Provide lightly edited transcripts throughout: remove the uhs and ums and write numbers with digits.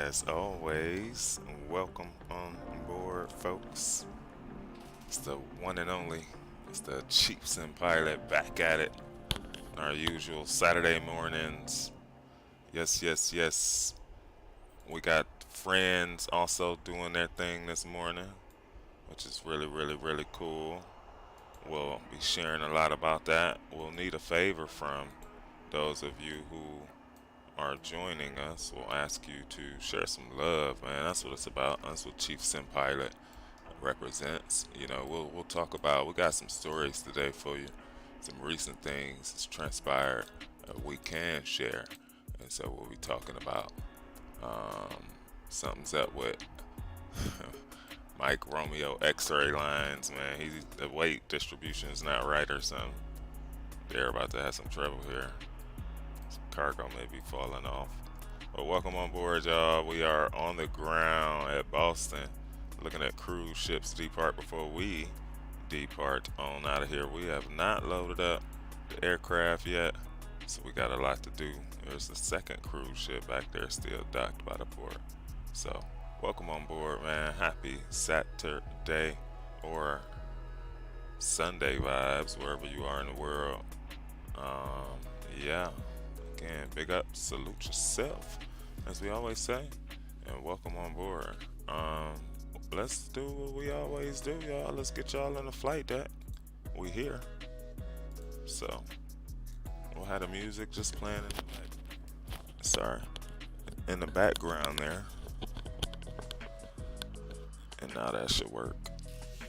As always, welcome on board, folks. It's the one and only, it's the Chiefs and Pilot back at it on our usual Saturday mornings. Yes, yes, yes. We got friends also doing their thing this morning, which is really, really, really cool. We'll be sharing a lot about that. We'll need a favor from those of you who are joining us. We'll ask you to share some love, man. That's what it's about. That's what Chief Sim Pilot represents. We'll talk about. We got some stories today for you, some recent things that's transpired that we can share, and so we'll be talking about um, something's up with Mike Romeo X-ray lines, man. The weight distribution is not right or something. They're about to have some trouble here. Some cargo may be falling off. But welcome on board, y'all. We are on the ground at Boston, looking at cruise ships depart before we depart on out of here. We have not loaded up the aircraft yet, so we got a lot to do. There's the second cruise ship back there still docked by the port. So welcome on board, man. Happy Saturday or Sunday vibes wherever you are in the world. Yeah. Again, big up, salute yourself, as we always say, and welcome on board. Let's do what we always do, y'all. Let's get y'all in the flight deck. We here. So we'll have the music just playing in the background there. And now that should work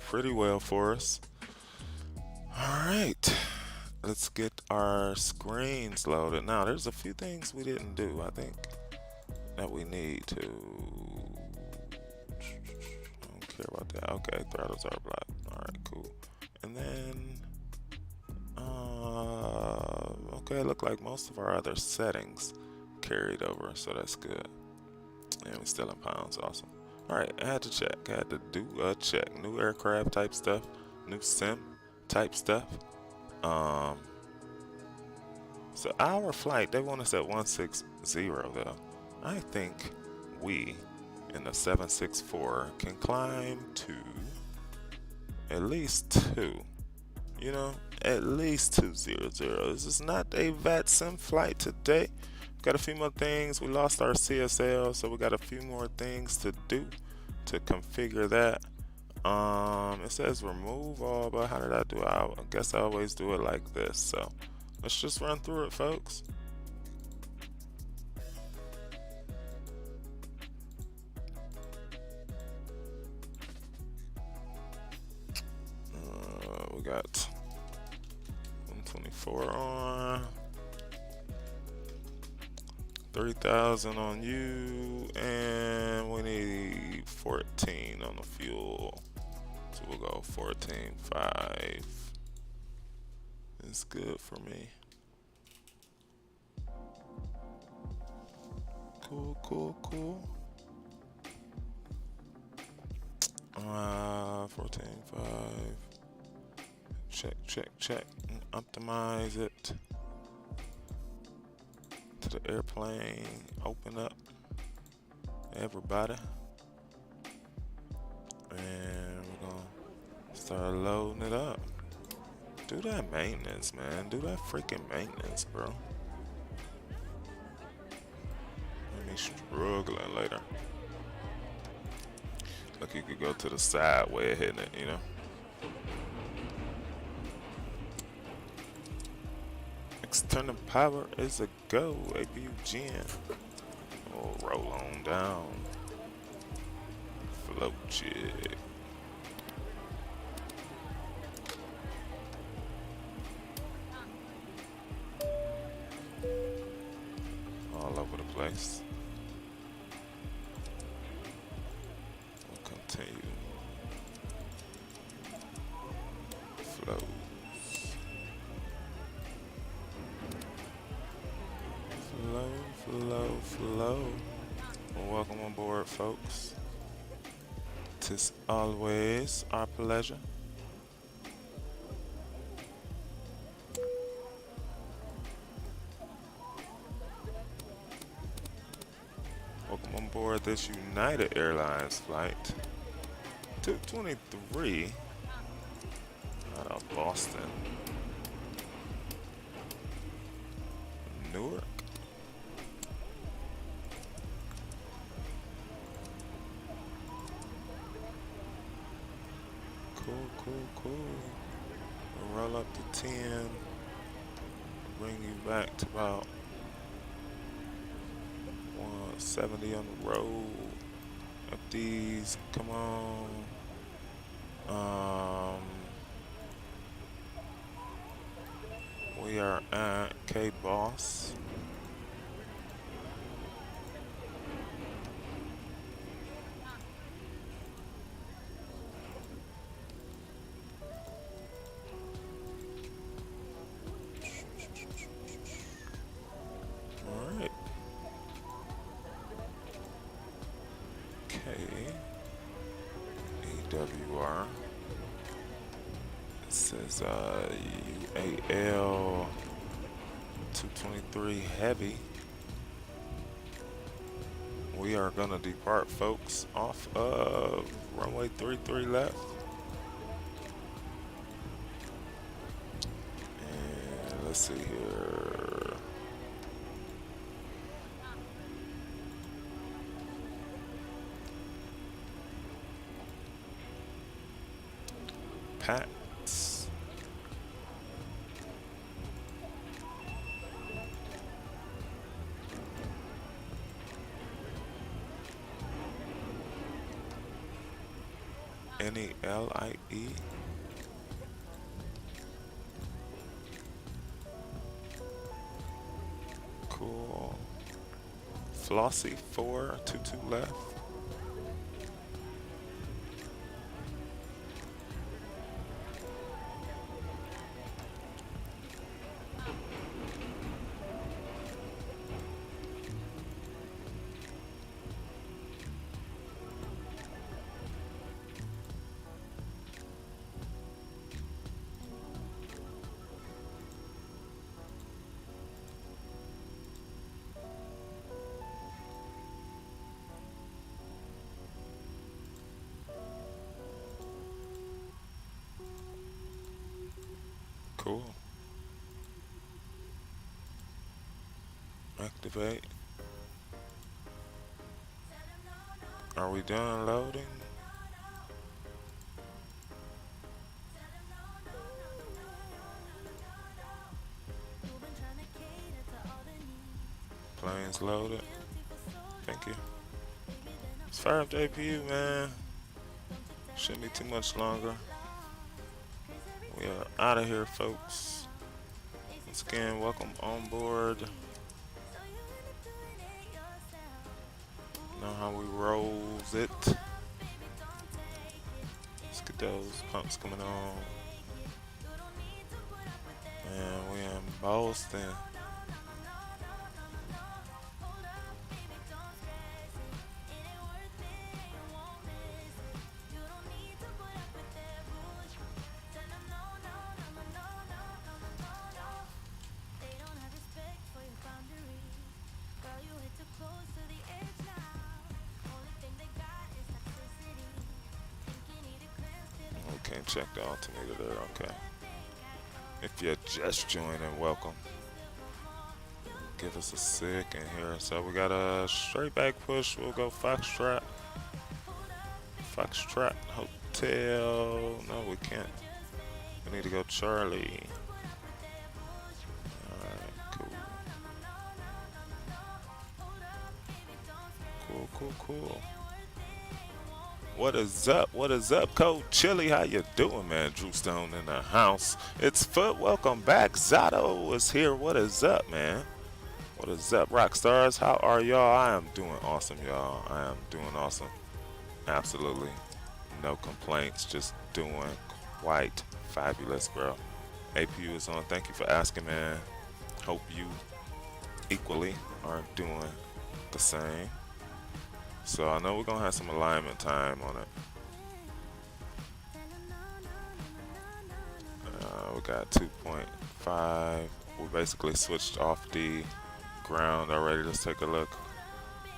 pretty well for us. Alright. Let's get our screens loaded. Now, there's a few things we didn't do, I think, that we need to. I don't care about that. Okay, throttles are blocked. Alright, cool. And then, okay, it looked like most of our other settings carried over, so that's good. And we're still in pounds, awesome. Alright, I had to check. I had to do a check. New aircraft type stuff, new sim type stuff. So our flight, they want us at 160 though. I think we in the 764 can climb to at least 2. At least 200. This is not a VAT sim flight today. Got a few more things. We lost our CSL, so we got a few more things to do to configure that. It says remove all, but how did I do it? I guess I always do it like this. So let's just run through it, folks. We got 124 on, 3,000 on you, and we need 14 on the fuel. So we'll go 14.5. It's good for me. Cool. 14.5. Check. Optimize it to the airplane. Open up, everybody. And we're gonna start loading it up. Do that maintenance, man. Do that freaking maintenance, bro. Let me struggling later. Look, you could go to the side way of hitting it, External power is a go, APU gen. Oh, roll on down. Float check. All over the place. We'll continue. Flows. Flow. Well, welcome on board, folks. Tis always our pleasure. Welcome on on board this United Airlines flight 223 out of Boston, Newark. Cool. We'll roll up to 10. Bring you back to about 170 on the road. Up these, come on. We are at K-Boss. Alright. K-E-W-R. It says UAL 223 heavy. We are gonna depart, folks, off of runway 33 left. And let's see here. Pats. N-E-L-I-E. Cool. Flossie 422 left. Cool. Activate. Are we done loading? Planes loaded. Thank you. Let's fire up the APU, man. Shouldn't be too much longer. We are out of here, folks. Once again, welcome on board. Know how we rolls it. Let's get those pumps coming on. And we in Boston. Can't check the altimeter there, okay. If you're just joining, welcome. Give us a second here. So we got a straight back push. We'll go Foxtrot. Foxtrot Hotel. No, we can't. We need to go Charlie. Alright, cool. Cool. What is up? What is up, Coach Chili? How you doing, man? Drew Stone in the house. It's Foot. Welcome back. Zibo is here. What is up, man? What is up, rock stars? How are y'all? I am doing awesome, y'all. I am doing awesome. Absolutely no complaints. Just doing quite fabulous, bro. APU is on. Thank you for asking, man. Hope you equally are doing the same. So I know we're gonna have some alignment time on it. We got 2.5. We basically switched off the ground already. Let's take a look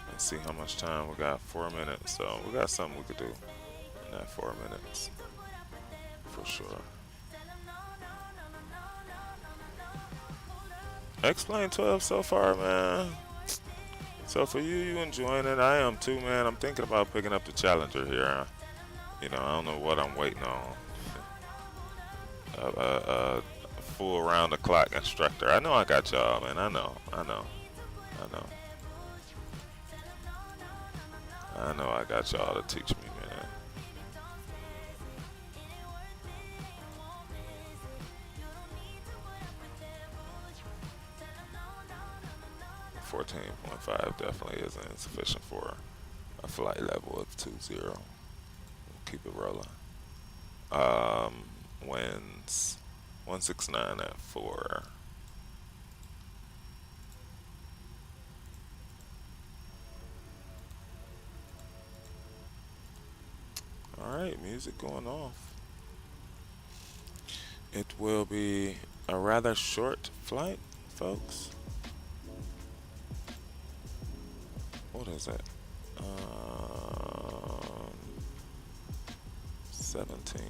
and see how much time we got. 4 minutes, so we got something we could do in that 4 minutes for sure. Explain 12 so far, man. So for you, you enjoying it? I am too, man. I'm thinking about picking up the Challenger here. You know, I don't know what I'm waiting on. A full round the clock instructor. I know I got y'all, man. I know. I know I got y'all to teach me, man. 14.5 definitely isn't insufficient for a flight level of 2-0. We'll keep it rolling. Winds 169 at 4. Alright, music going off. It will be a rather short flight, folks. What is it? 17.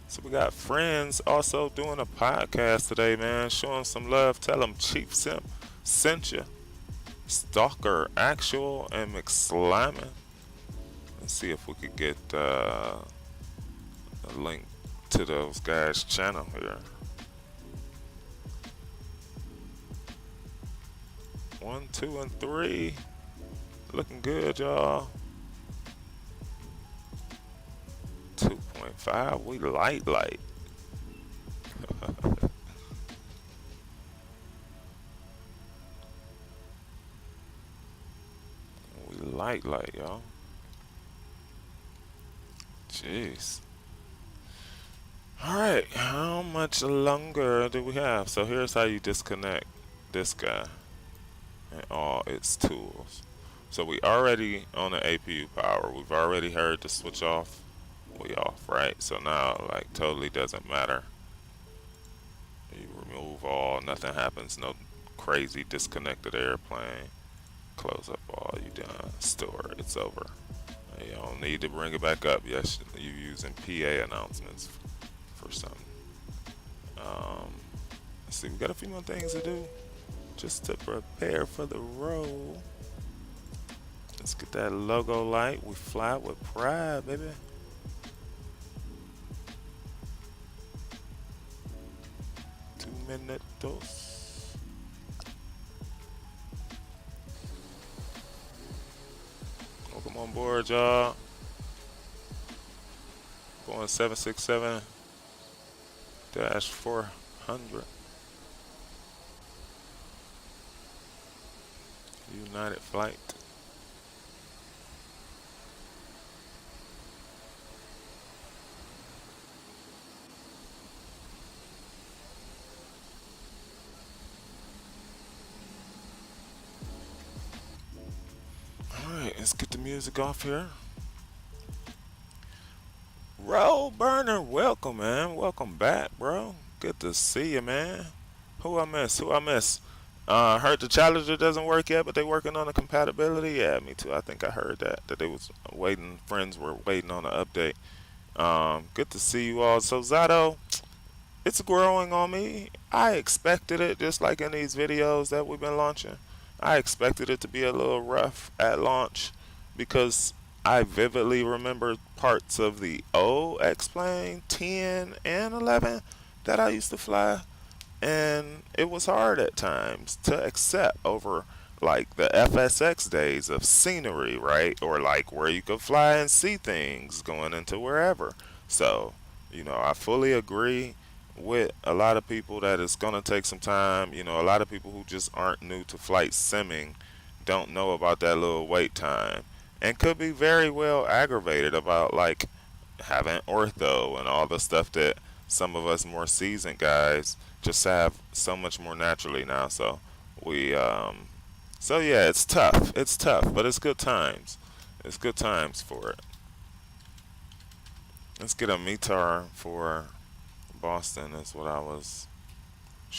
So we got friends also doing a podcast today, man. Showing some love. Tell them Chief Simp sent you. Stalker Actual and McSlimin. Let's see if we could get a link to those guys' channel here. 1, 2, and 3. Looking good, y'all. 2.5. We light. We light, y'all. Jeez. Alright, how much longer do we have? So here's how you disconnect this guy and all its tools. So we already on the APU power. We've already heard the switch off. We off, right? So now, like, totally doesn't matter. You remove all, nothing happens. No crazy disconnected airplane. Close up all, you done. Store, it's over. You don't need to bring it back up. Yes, you're using PA announcements for something. Let's see, we got a few more things to do just to prepare for the roll. Let's get that logo light. We fly with pride, baby. Minutos. Welcome on board, y'all. Going 767-400. United flight. Alright, let's get the music off here. Roll Burner, welcome, man. Welcome back, bro. Good to see you, man. Who I miss? Heard the Challenger doesn't work yet, but they working on the compatibility. Yeah, me too. I think I heard that they was waiting. Friends were waiting on an update. Good to see you all. So Zato, it's growing on me. I expected it, just like in these videos that we've been launching. I expected it to be a little rough at launch because I vividly remember parts of the old X-Plane 10 and 11 that I used to fly, and it was hard at times to accept over like the FSX days of scenery, right? Or like where you could fly and see things going into wherever. So, I fully agree with a lot of people that it's going to take some time. A lot of people who just aren't new to flight simming don't know about that little wait time and could be very well aggravated about like having ortho and all the stuff that some of us more seasoned guys just have so much more naturally now. So yeah, it's tough. It's tough, but it's good times. It's good times for it. Let's get a METAR for Boston is what I was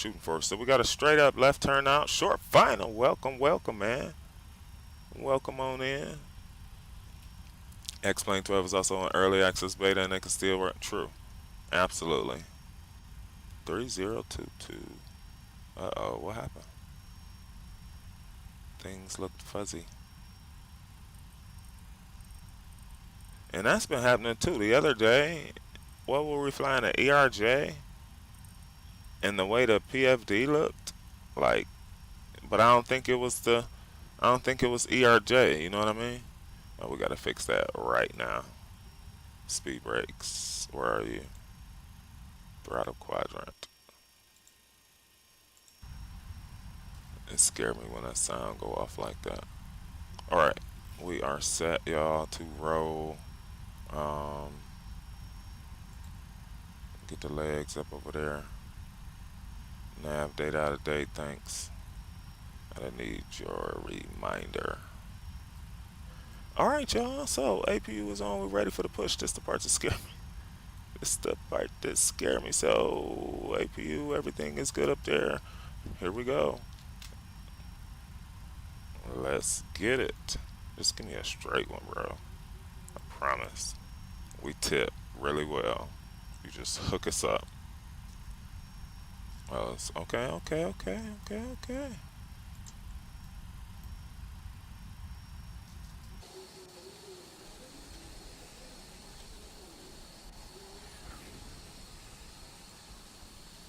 shooting for. So we got a straight up left turn out, short final. Welcome, welcome, man. Welcome on in. X-Plane 12 is also on early access beta and they can still work. True. Absolutely. 3022. Uh-oh, what happened? Things looked fuzzy. And that's been happening too. The other day, what were we flying at ERJ? And the way the PFD looked, like, but I don't think it was ERJ, you know what I mean? Oh, we gotta fix that right now. Speed brakes, where are you? Throttle quadrant. It scared me when that sound go off like that. Alright, we are set, y'all, to roll. Um, get the legs up over there. Nav date out of date, thanks. I need your reminder. Alright, y'all, so APU is on. We're ready for the push. This the part that scare me. This the part that scare me. So, APU, everything is good up there. Here we go. Let's get it. Just give me a straight one, bro. I promise. We tip really well. You just hook us up. Okay, okay, okay, okay, okay.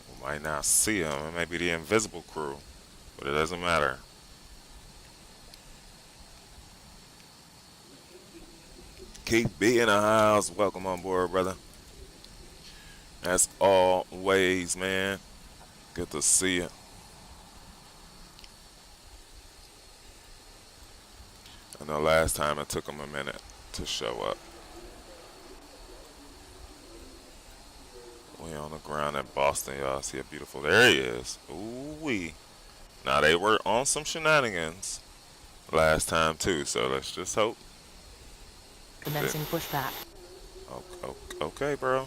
We might not see him. It may be the invisible crew, but it doesn't matter. Keep being in the house. Welcome on board, brother. As always, man. Good to see you. I know last time it took him a minute to show up. We on the ground at Boston, y'all. See how beautiful. There he is. Ooh wee. Now they were on some shenanigans last time too, so let's just hope. Commencing pushback. Okay, bro.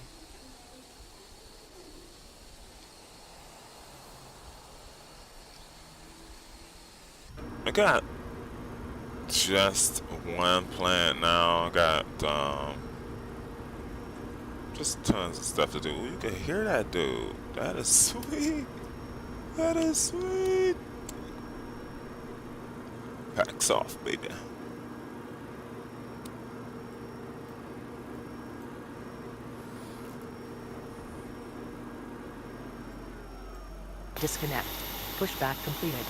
I got just one plant now. I got just tons of stuff to do. Ooh, you can hear that dude. That is sweet. That is sweet. Packs off, baby. Disconnect. Pushback completed.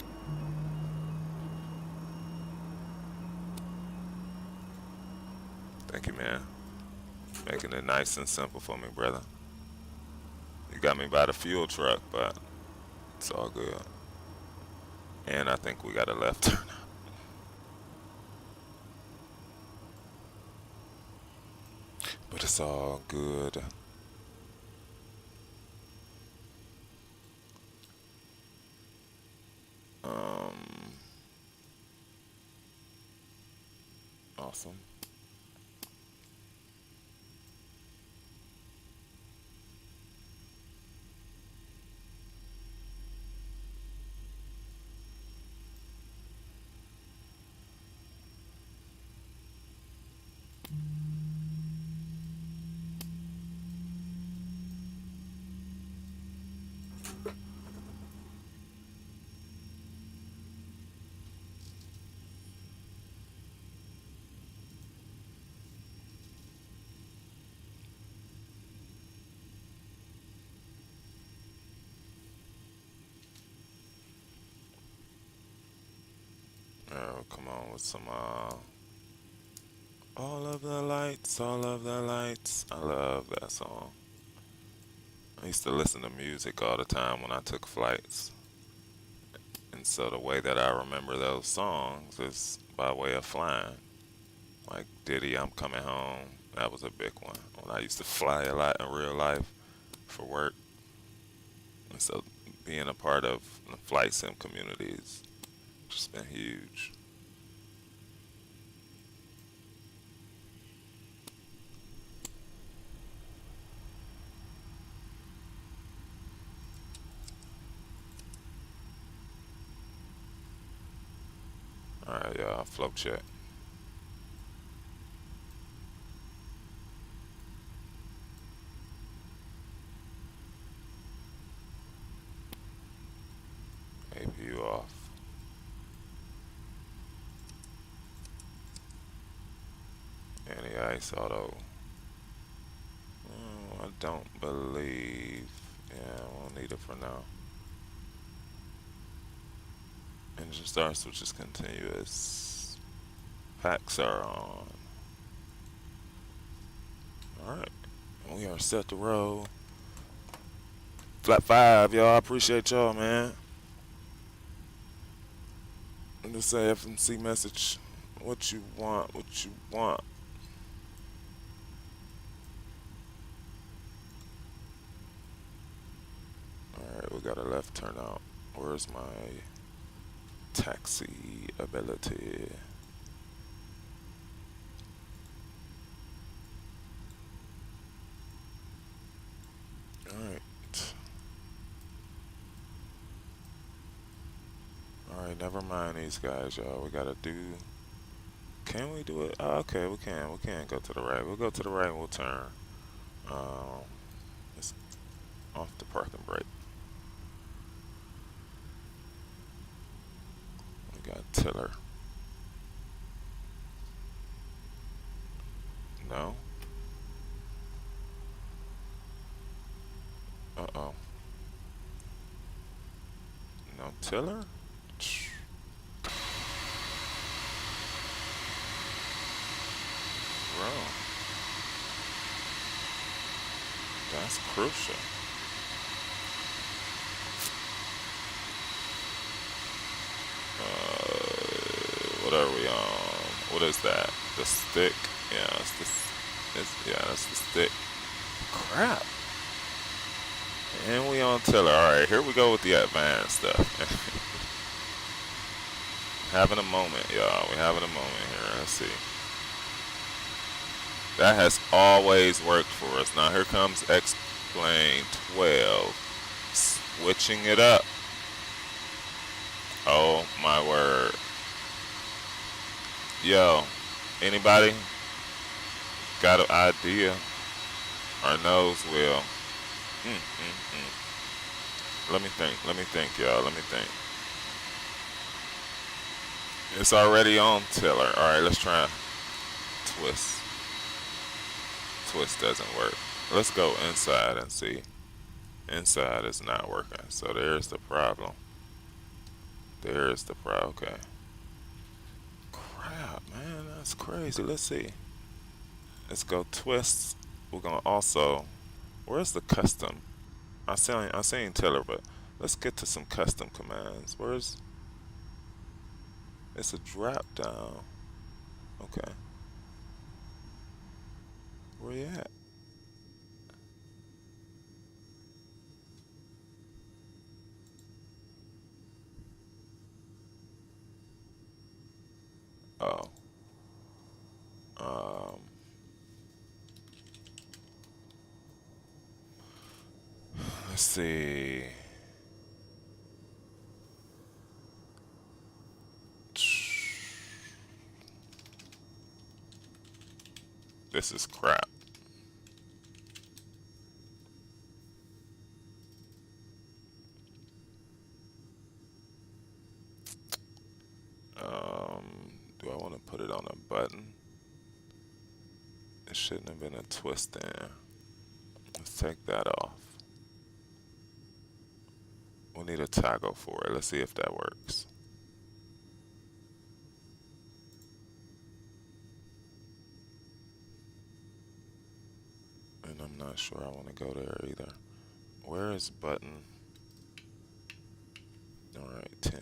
Thank you, man. Making it nice and simple for me, brother. You got me by the fuel truck, but it's all good. And I think we got a left turn. But it's all good. Awesome. Oh, come on with some all of the lights, all of the lights. I love that song. I used to listen to music all the time when I took flights. And so the way that I remember those songs is by way of flying. Like Diddy, I'm Coming Home. That was a big one. When I used to fly a lot in real life for work. And so being a part of the flight sim communities just been huge. Alright, y'all, flow check. APU off. Anti-ice auto. I don't believe. Yeah, we'll need it for now. Engine start switch is continuous. Packs are on. Alright. We are set to roll. Flat 5, y'all. I appreciate y'all, man. And just say FMC message. What you want, what you want. Alright, we got a left turn out. Where's my taxi ability? Alright. Alright, never mind these guys, y'all. We gotta do. Can we do it? Oh, okay, we can. We can go to the right. We'll go to the right and we'll turn. It's off the parking brake. We got Tiller. No. Uh-oh. No Tiller? Bro. That's crucial. What are we on? What is that? The stick? Yeah, yeah, that's the stick. Crap. And we on Tiller. Alright, here we go with the advanced stuff. Having a moment, y'all. We're having a moment here. Let's see. That has always worked for us. Now here comes X-Plane 12. Switching it up. Oh my word. Yo, anybody got an idea? Or knows, Will? Let me think, y'all. Let me think. It's already on Tiller. Alright, let's try twist. Twist doesn't work. Let's go inside and see. Inside is not working. So there's the problem. There's the problem. Okay. Crap, man. That's crazy. Let's see. Let's go twist. We're going to also. Where's the custom? I'm saying Tiller, but let's get to some custom commands. Where's. It's a drop down. Okay. Where you at? Oh. Let's see. This is crap. Do I want to put it on a button? It shouldn't have been a twist there. Let's take that off. We'll need a toggle for it. Let's see if that works. And I'm not sure I want to go there either. Where is button? Alright, 10.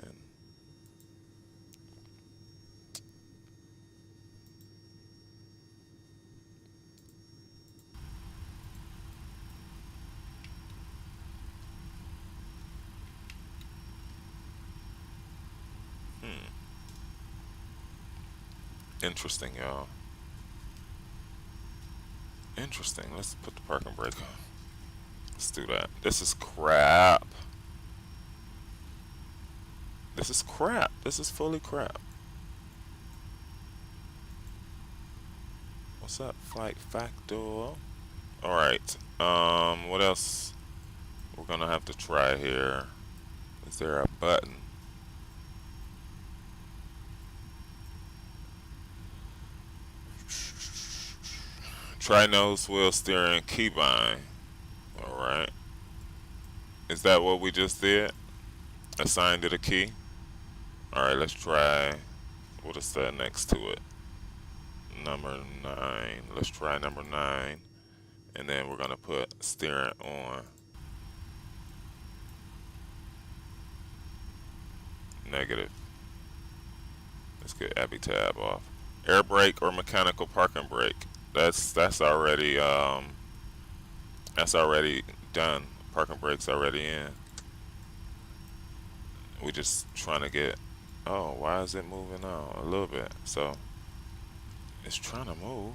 Interesting, y'all. Interesting. Let's put the parking brake on. Let's do that. This is crap. This is crap. This is fully crap. What's up, Flight Factor? Alright, what else we're gonna have to try here? Is there a button? Try nose wheel steering keybind. Alright. Is that what we just did? Assigned it a key? Alright, let's try what is that next to it? Number 9. Let's try number 9. And then we're gonna put steering on. Negative. Let's get Abby tab off. Air brake or mechanical parking brake. That's already done. Parking brake's already in. We just trying to get. Oh, why is it moving out a little bit? So it's trying to move.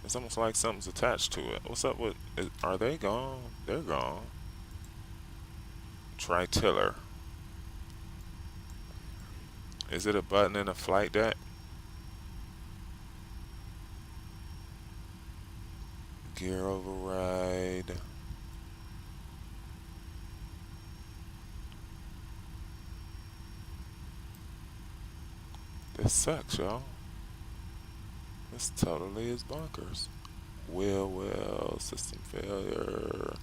It's almost like something's attached to it. What's up with? Are they gone? They're gone. Try tiller. Is it a button in a flight deck? Gear override. This sucks, y'all. This totally is bonkers. Well, system failure.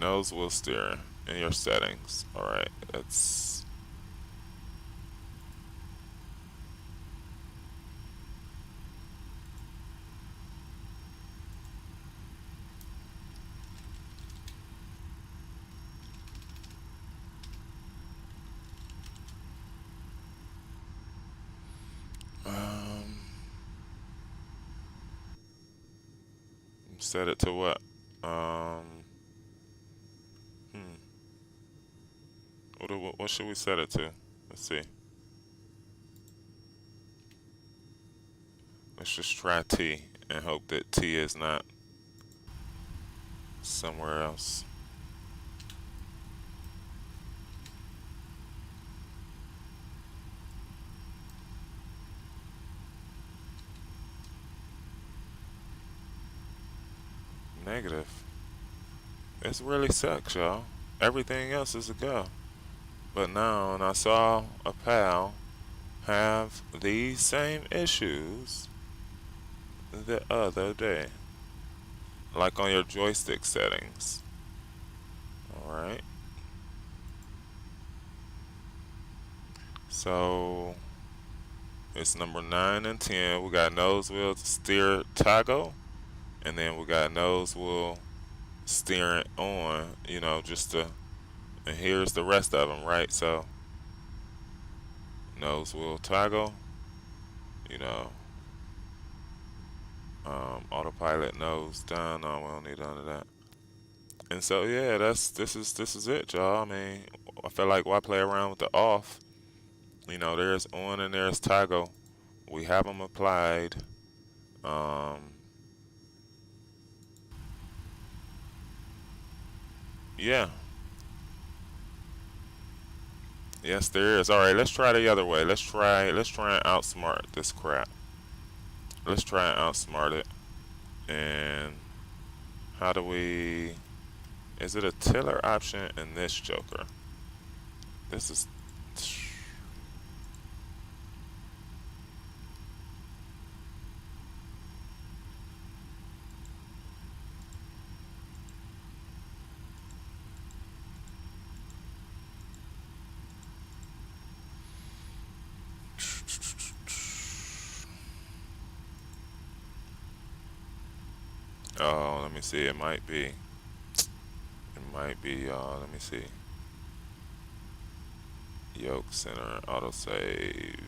Nose wheel steering in your settings. Alright, that's. Set it to what? What should we set it to? Let's see. Let's just try T and hope that T is not somewhere else. Negative. It really sucks, y'all. Everything else is a go. But now, and I saw a pal have these same issues the other day. Like on your joystick settings. Alright. So, it's number 9 and 10. We got nose wheel steer toggle. And then we got nose wheel steering on, you know, just to, and here's the rest of them, right? So, nose wheel toggle, you know, autopilot nose down. No, we don't need none of that. And so, yeah, this is it, y'all. I mean, I feel like why play around with the off? You know, there's on and there's toggle. We have them applied. Yeah. Yes, there is. All right, let's try the other way. Let's try and outsmart this crap. Let's try and outsmart it. And how do we? Is it a tiller option in this joker? This is. Oh, let me see. It might be. It might be, y'all. Let me see. Yoke center, autosave.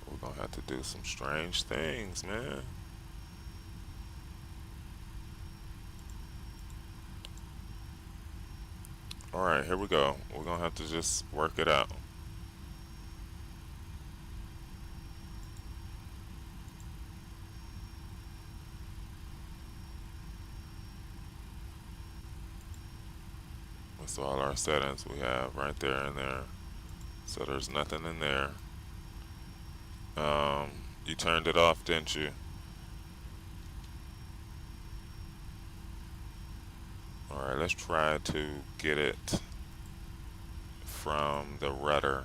We're gonna have to do some strange things, man. Alright, here we go. We're gonna have to just work it out. That's all our settings we have right there and there. So there's nothing in there. You turned it off, didn't you? Alright, let's try to get it from the rudder.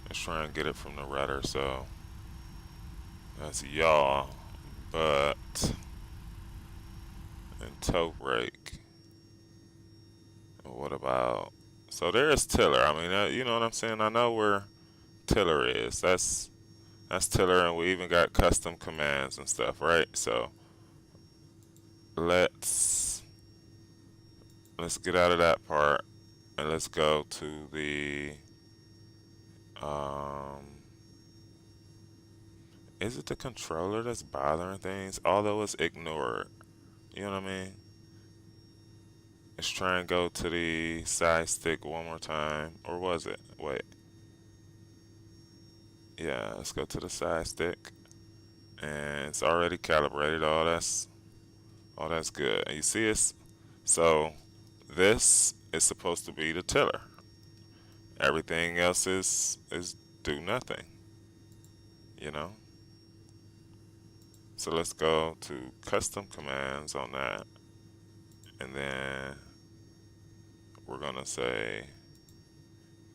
Let's try and get it from the rudder. So that's yaw, but and toe brake. What about? So there's tiller. I mean, you know what I'm saying. I know where tiller is. That's tiller, and we even got custom commands and stuff, right? So let's get out of that part and let's go to the um, is it the controller that's bothering things? Although it's ignored, you know what I mean? Let's try and go to the side stick one more time, or was it? Wait, yeah, let's go to the side stick, and it's already calibrated. All that's good. And you see, it's so this is supposed to be the tiller. Everything else is do nothing, you know. So let's go to custom commands on that, and then we're gonna say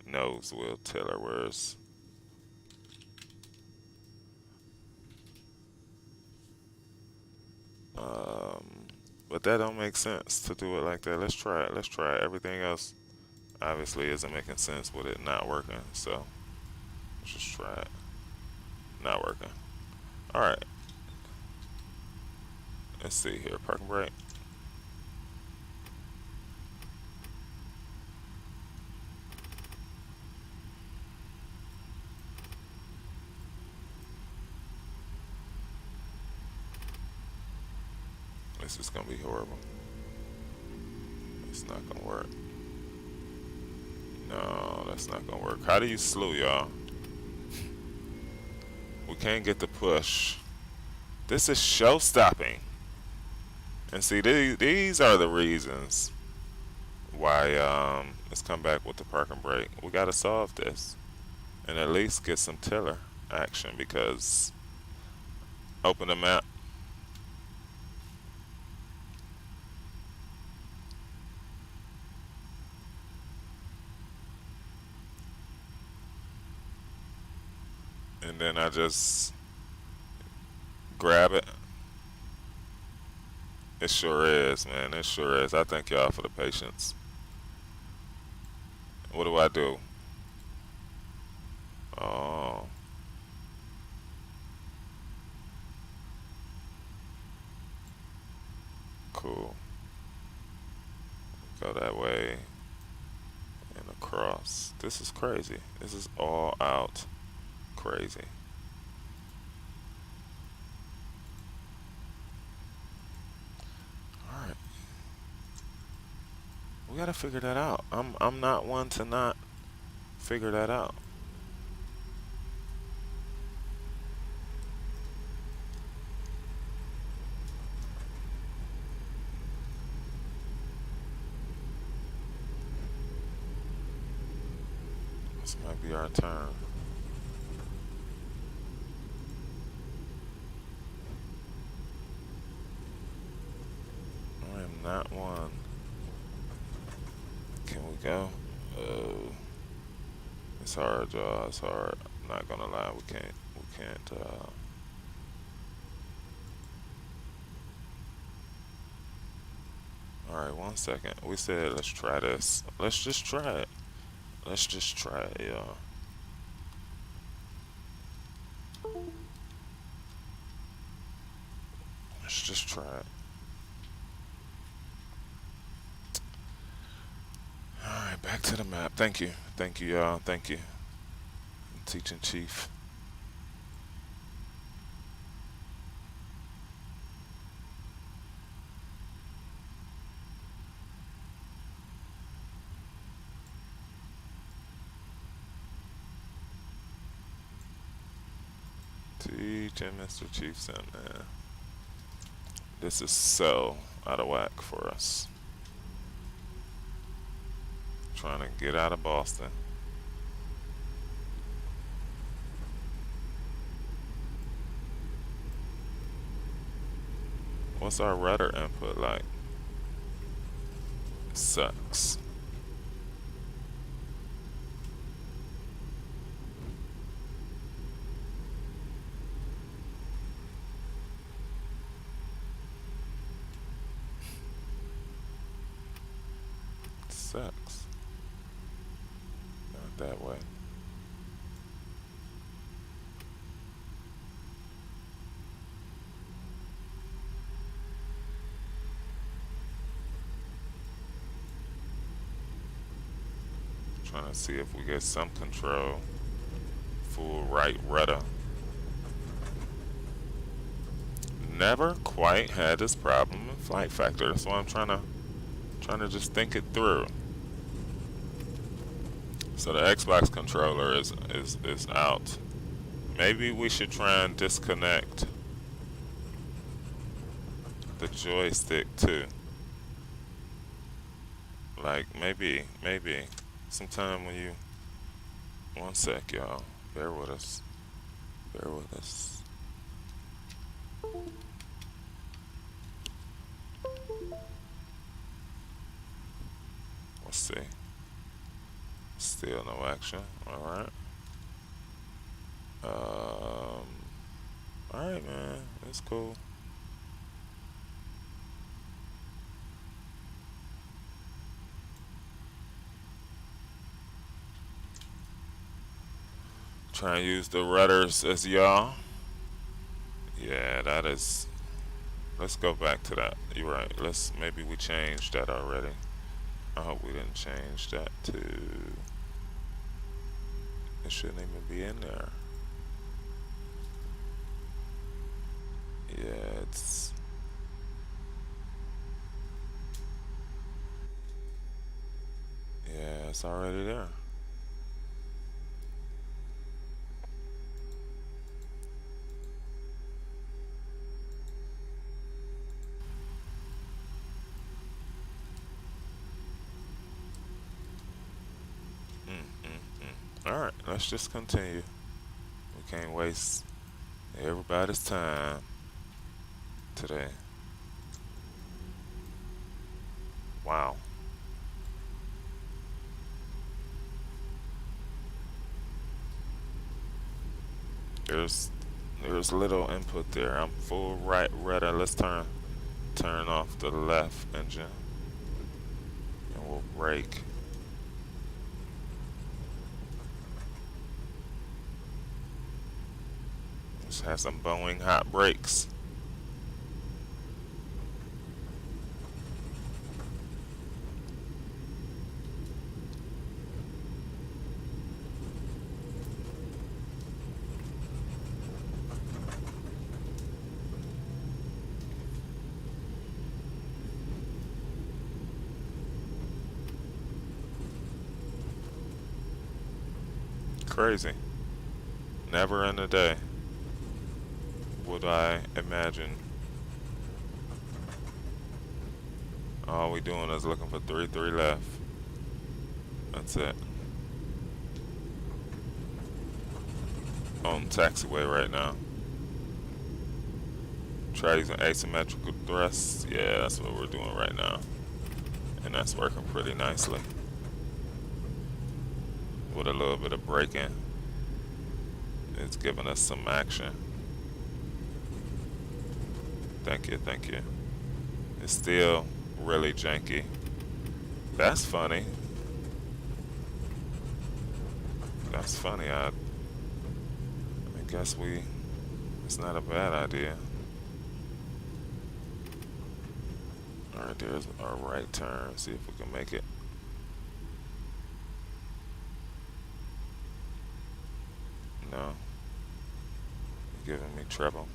nose wheel tiller. Where's but that don't make sense to do it like that. Let's try it. Let's try it. Everything else obviously isn't making sense with it not working. So let's just try it. Not working. All right. Let's see here. Parking brake. This is gonna be horrible. It's not gonna work. No, that's not gonna work. How do you slew, y'all? We can't get the push. This is show stopping. And see, these are the reasons why let's come back with the parking brake. We gotta solve this and at least get some tiller action, because open the map. And then I just grab it. It sure is, man. It sure is. I thank y'all for the patience. What do I do? Oh, cool. Go that way and across. This is crazy. This is all out crazy. All right. We gotta figure that out. I'm not one to not figure that out. This might be our turn. I am not one. Can we go? It's hard, y'all. It's hard. I'm not gonna lie. We can't. We can't. All right, 1 second. We said let's try this. Let's just try it. Let's just try it, y'all. Let's just try it. All right, back to the map. Thank you. Thank you, y'all. Thank you. Teaching Chief. Teaching Mr. Chief Sim, man. This is so out of whack for us. Trying to get out of Boston. What's our rudder input like? Sucks. Sucks. Not that way. Trying to see if we get some control. Full right rudder. Never quite had this problem in flight factor. That's why I'm trying to just think it through. So the Xbox controller is out. Maybe we should try and disconnect the joystick too. Like maybe sometime when you, one sec y'all, bear with us. Let's see. Still no action. Alright. Alright, man. That's cool. Try and use the rudders as y'all. Yeah, that is. Let's go back to that. You're right. Maybe we changed that already. I hope we didn't change that to. It shouldn't even be in there. Yeah, it's already there. Alright, let's just continue. We can't waste everybody's time today. Wow. There's little input there. I'm full right rudder. Let's turn off the left engine and we'll brake. Let's have some Boeing hot brakes. Crazy. Never in a day would I imagine all we doing is looking for 3 left. That's it. On taxiway right now. Try using asymmetrical thrusts. Yeah, that's what we're doing right now. And that's working pretty nicely. With a little bit of braking, it's giving us some action. Thank you. It's still really janky. That's funny. I guess it's not a bad idea. Alright, there's our right turn. See if we can make it. No. You're giving me trouble.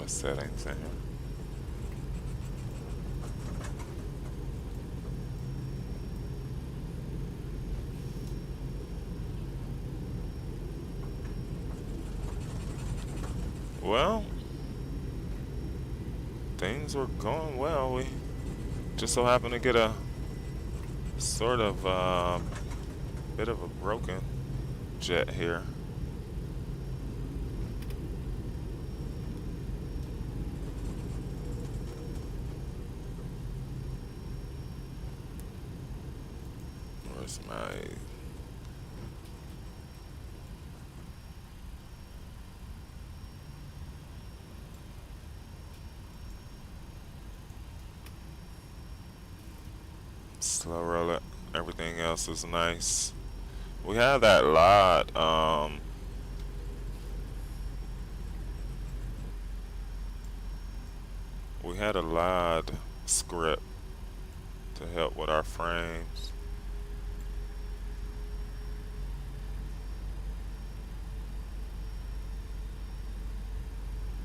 the settings in here. Well, things were going well. We just so happened to get a sort of bit of a broken jet here. Where's my... slow roll it. Everything else is nice. We have that lot. We had a lot script to help with our frames.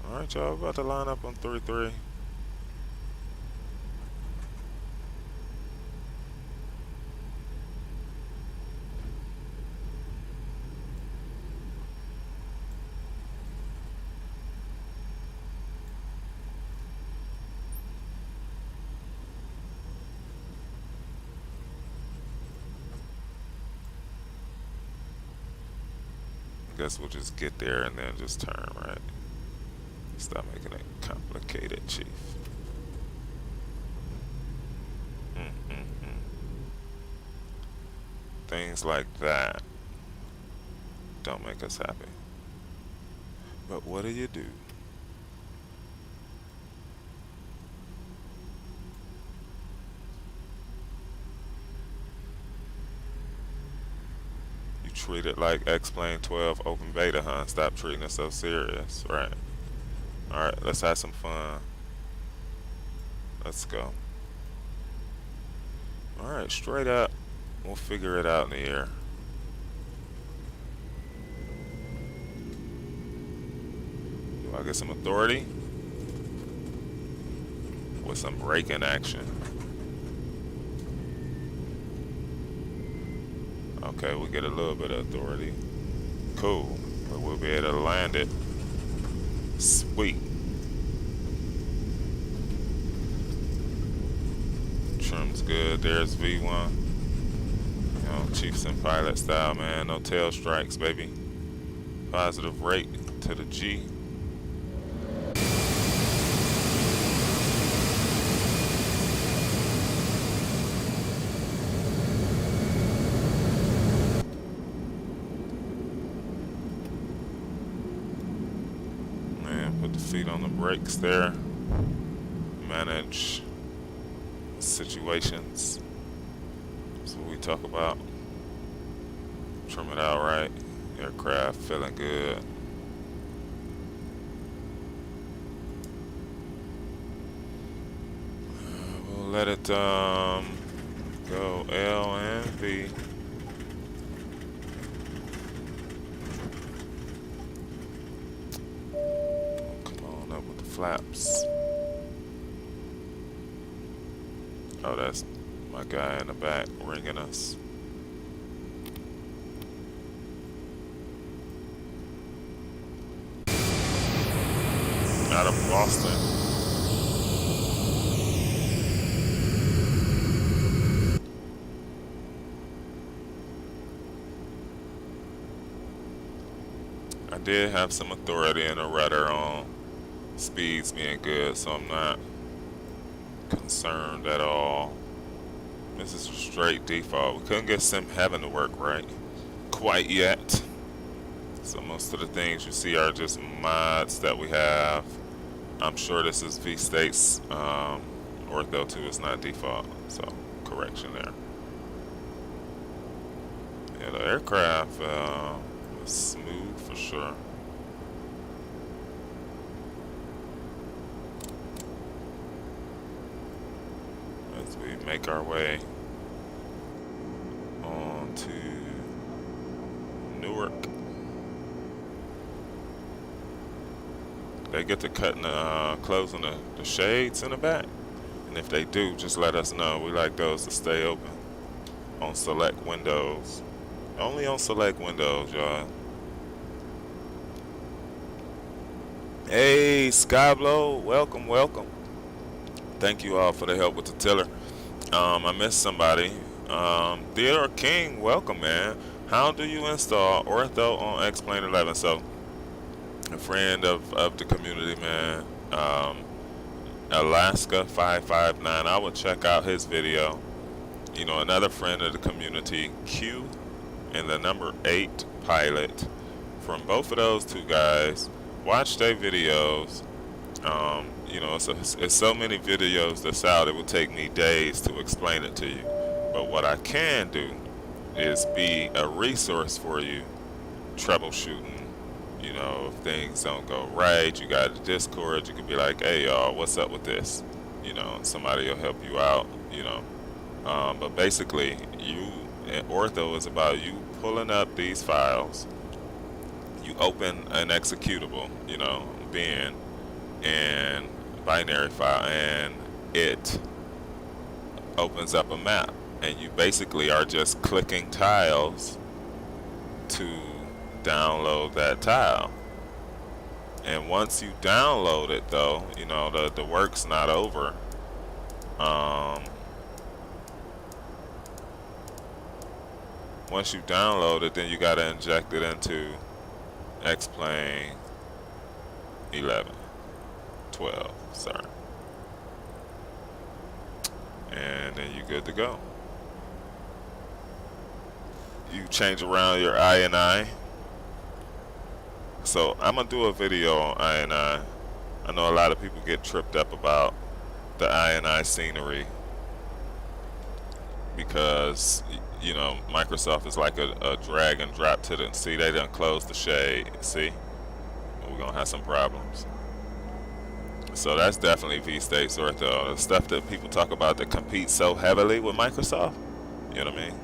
All right, y'all. We're about to line up on 3-3. Guess we'll just get there and then just turn, right? Stop making it complicated, Chief. Things like that don't make us happy. But what do you do? You treat it like X-Plane 12 open beta, huh? Stop treating it so serious, right? Alright, let's have some fun. Let's go. Alright, straight up. We'll figure it out in the air. Do I get some authority? With some braking action. Okay, we get a little bit of authority. Cool. But we'll be able to land it. Sweet. Trim's good. There's V1. You know, Chiefs and pilot style, man. No tail strikes, baby. Positive rate to the G. Put the feet on the brakes there. Manage situations. That's what we talk about. Trim it out right. Aircraft feeling good. We'll let it go L and V. Flaps. Oh, that's my guy in the back ringing us. Out of Boston. I did have some authority and a rudder on. Speeds being good, so I'm not concerned at all. This is a straight default. We couldn't get Sim Heaven to work right quite yet. So most of the things you see are just mods that we have. I'm sure this is vstates. Ortho 2 is not default, so correction there. Yeah, the aircraft is smooth for sure. As we make our way on to Newark. they get to cutting closing the shades in the back? And if they do, just let us know. We like those to stay open on select windows. Only on select windows, y'all. Hey, Skyblow, welcome, welcome. Thank you all for the help with the tiller. I missed somebody. Theodore King, welcome, man. How do you install ortho on X-Plane 11? So, a friend of the community, man, Alaska 559. I would check out his video. You know, another friend of the community, Q, and the number 8 pilot. From both of those two guys, watch their videos. You know, it's so many videos that's out, it would take me days to explain it to you. But what I can do is be a resource for you, troubleshooting. You know, if things don't go right, you got a Discord, you can be like, hey y'all, what's up with this? You know, and somebody will help you out, you know. But basically, ortho is about you pulling up these files. You open an executable, you know, bin, and binary file, and it opens up a map, and you basically are just clicking tiles to download that tile. And once you download it, though, you know, the work's not over. Once you download it, then you got to inject it into X-Plane 12, sorry. And then you're good to go. You change around your INI. So I'm gonna do a video on INI. I know a lot of people get tripped up about the INI scenery because, you know, Microsoft is like a drag and drop to the, see, they done closed the shade, see? We're gonna have some problems. So that's definitely vstates ortho. The stuff that people talk about that compete so heavily with Microsoft, you know what I mean?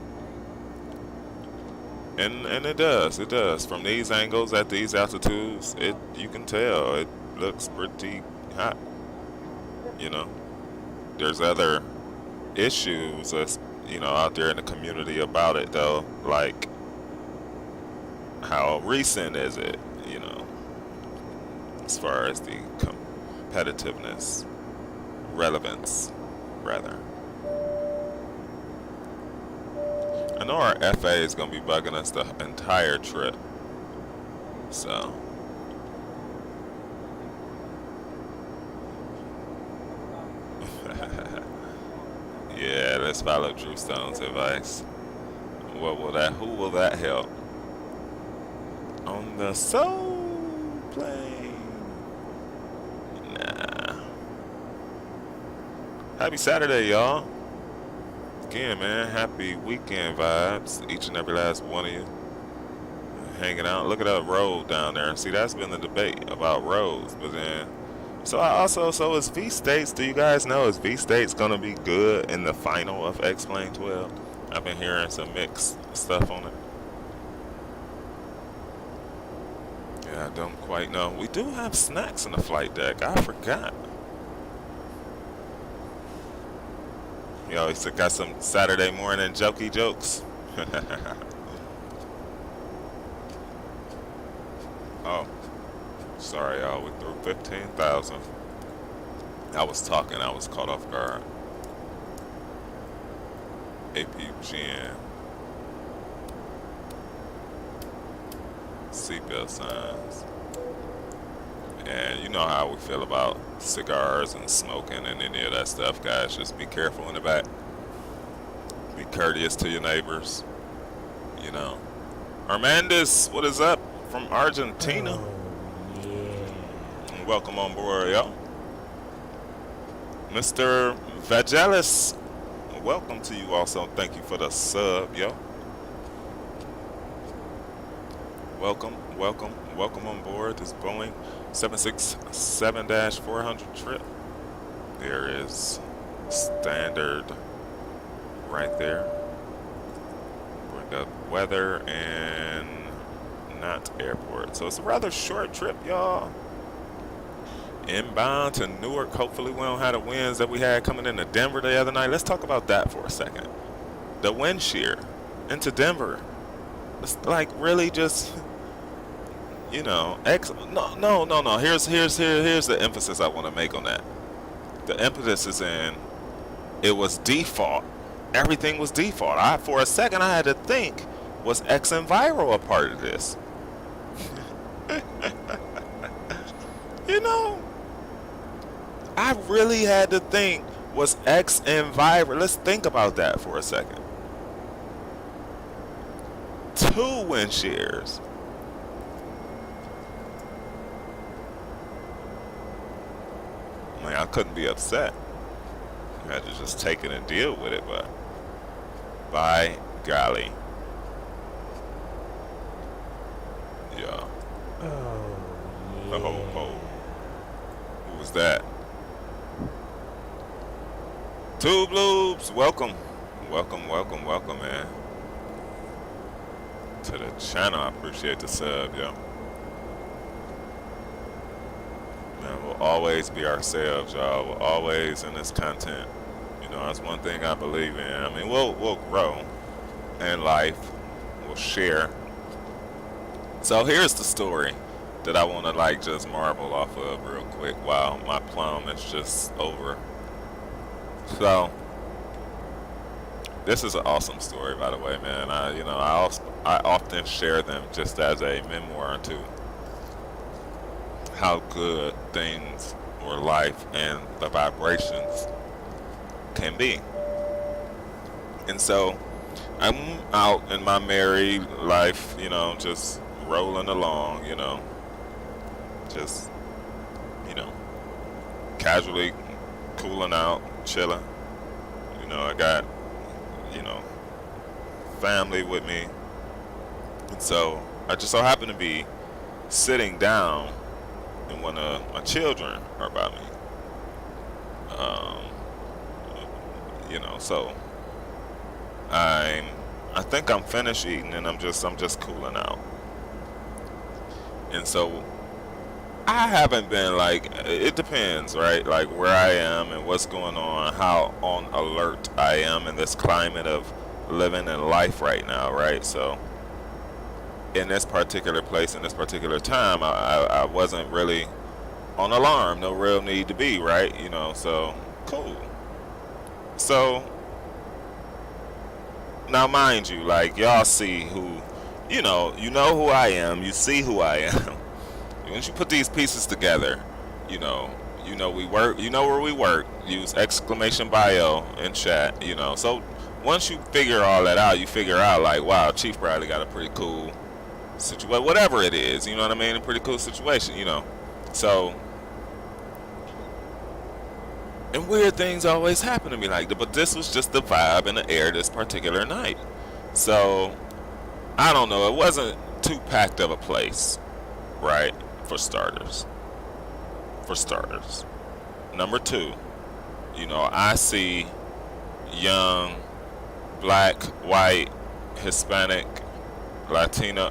And it does. From these angles at these altitudes, you can tell it looks pretty hot. You know, there's other issues that's, you know, out there in the community about it though, like how recent is it, you know, as far as the competitiveness, relevance, rather. I know our FA is going to be bugging us the entire trip, so. Yeah, let's follow Drew Stone's advice. Who will that help? On the soul plane. Nah. Happy Saturday, y'all. Again, man, happy weekend vibes, each and every last one of you hanging out. Look at that road down there. See, that's been the debate about roads. But then, so is vstates, do you guys know, is vstates gonna be good in the final of X-Plane 12? I've been hearing some mixed stuff on it. Yeah, I don't quite know. We do have snacks in the flight deck, I forgot. Yo, he got some Saturday morning jokey jokes. Oh, sorry, y'all. We threw 15,000. I was talking. I was caught off guard. APGN. Seatbelt signs. And you know how we feel about cigars and smoking and any of that stuff, guys. Just be careful in the back. Be courteous to your neighbors. You know. Armandus, what is up from Argentina? Oh, yeah. And welcome on board, yo. Mr. Vagelis, welcome to you also. Thank you for the sub, yo. Welcome on board this Boeing 767-400 trip. There is standard right there. Bring up weather and not airport. So it's a rather short trip, y'all. inbound to Newark. Hopefully we don't have the winds that we had coming into Denver the other night. Let's talk about that for a second. The wind shear into Denver. It's like really just, no. Here's the emphasis I want to make on that. The emphasis is in it was default. Everything was default. For a second I had to think, was X and Viral a part of this? I really had to think, was X and Viral? Let's think about that for a second. 2 wind shears. I couldn't be upset. I had to just take it and deal with it, but by golly. Yeah. Oh, yeah. Who was that? Tube Loops, welcome, man, to the channel. I appreciate the sub, yo. Man, we'll always be ourselves, y'all. We'll always in this content. That's one thing I believe in. I mean, we'll grow in life. We'll share. So here's the story that I want to just marvel off of real quick while my plum is just over. So this is an awesome story, by the way, man. I often share them just as a memoir to how good things or life and the vibrations can be. And so I'm out in my married life, just rolling along, just casually cooling out, chilling. I got family with me, and so I just so happen to be sitting down, and one of my children are by me. So I think I'm finished eating, and I'm just cooling out. And so I haven't been it depends, right? Like where I am and what's going on, how on alert I am in this climate of living in life right now, right? So in this particular place, in this particular time, I wasn't really on alarm, no real need to be, right? So cool. So now mind you, y'all see who, you know who I am, you see who I am. Once you put these pieces together, we work, where we work, use exclamation bio in chat, so once you figure all that out, you figure out wow, Chief probably got a pretty cool situation, whatever it is, you know what I mean, a pretty cool situation, so, and weird things always happen to me but this was just the vibe in the air this particular night. So I don't know, it wasn't too packed of a place, right? For starters. Number 2, I see young black, white, Hispanic, Latino,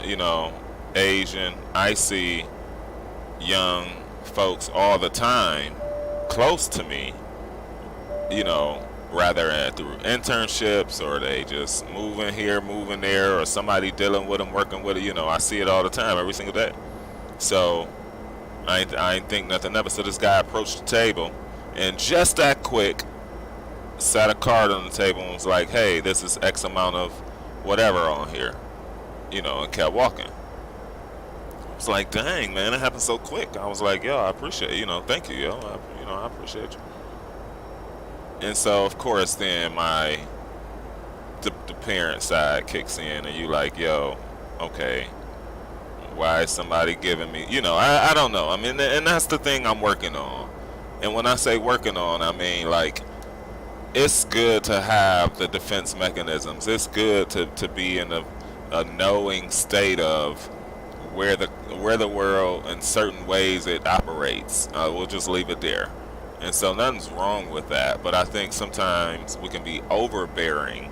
Asian. I see young folks all the time close to me, rather through internships, or they just moving here, moving there, or somebody dealing with them, working with it. I see it all the time, every single day. So I ain't think nothing of it. So this guy approached the table, and just that quick, sat a card on the table and was like, hey, this is X amount of whatever on here, and kept walking. I was like, dang, man, it happened so quick. I was like, yo, I appreciate it, thank you, yo, I appreciate you. And so, of course, then the parent side kicks in, and you like, yo, okay, why is somebody giving me, I don't know. I mean, and that's the thing I'm working on. And when I say working on, I mean, it's good to have the defense mechanisms. It's good to be in a knowing state of where the world, in certain ways, it operates. We'll just leave it there. And so nothing's wrong with that, but I think sometimes we can be overbearing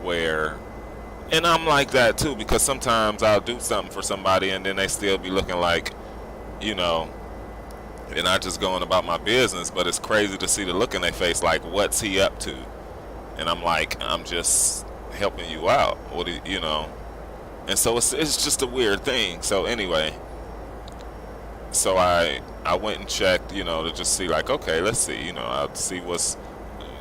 and I'm like that too, because sometimes I'll do something for somebody and then they still be looking like, and I just going about my business. But it's crazy to see the look in their face, like, what's he up to? And I'm like, I'm just helping you out. What do you know? And so it's just a weird thing. So anyway, so I went and checked, you know, to just see, like, okay, let's see, you know, I'll see what's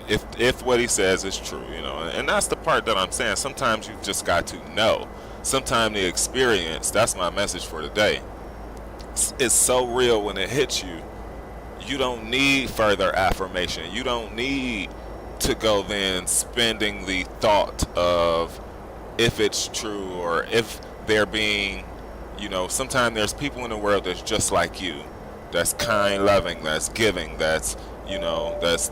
if what he says is true, you know. And that's the part that I'm saying. Sometimes you just got to know. Sometimes the experience. That's my message for today. It's so real when it hits you. You don't need further affirmation. You don't need to go then spending the thought of if it's true or if they're being, you know, sometimes there's people in the world that's just like you, that's kind, loving, that's giving, that's, you know, that's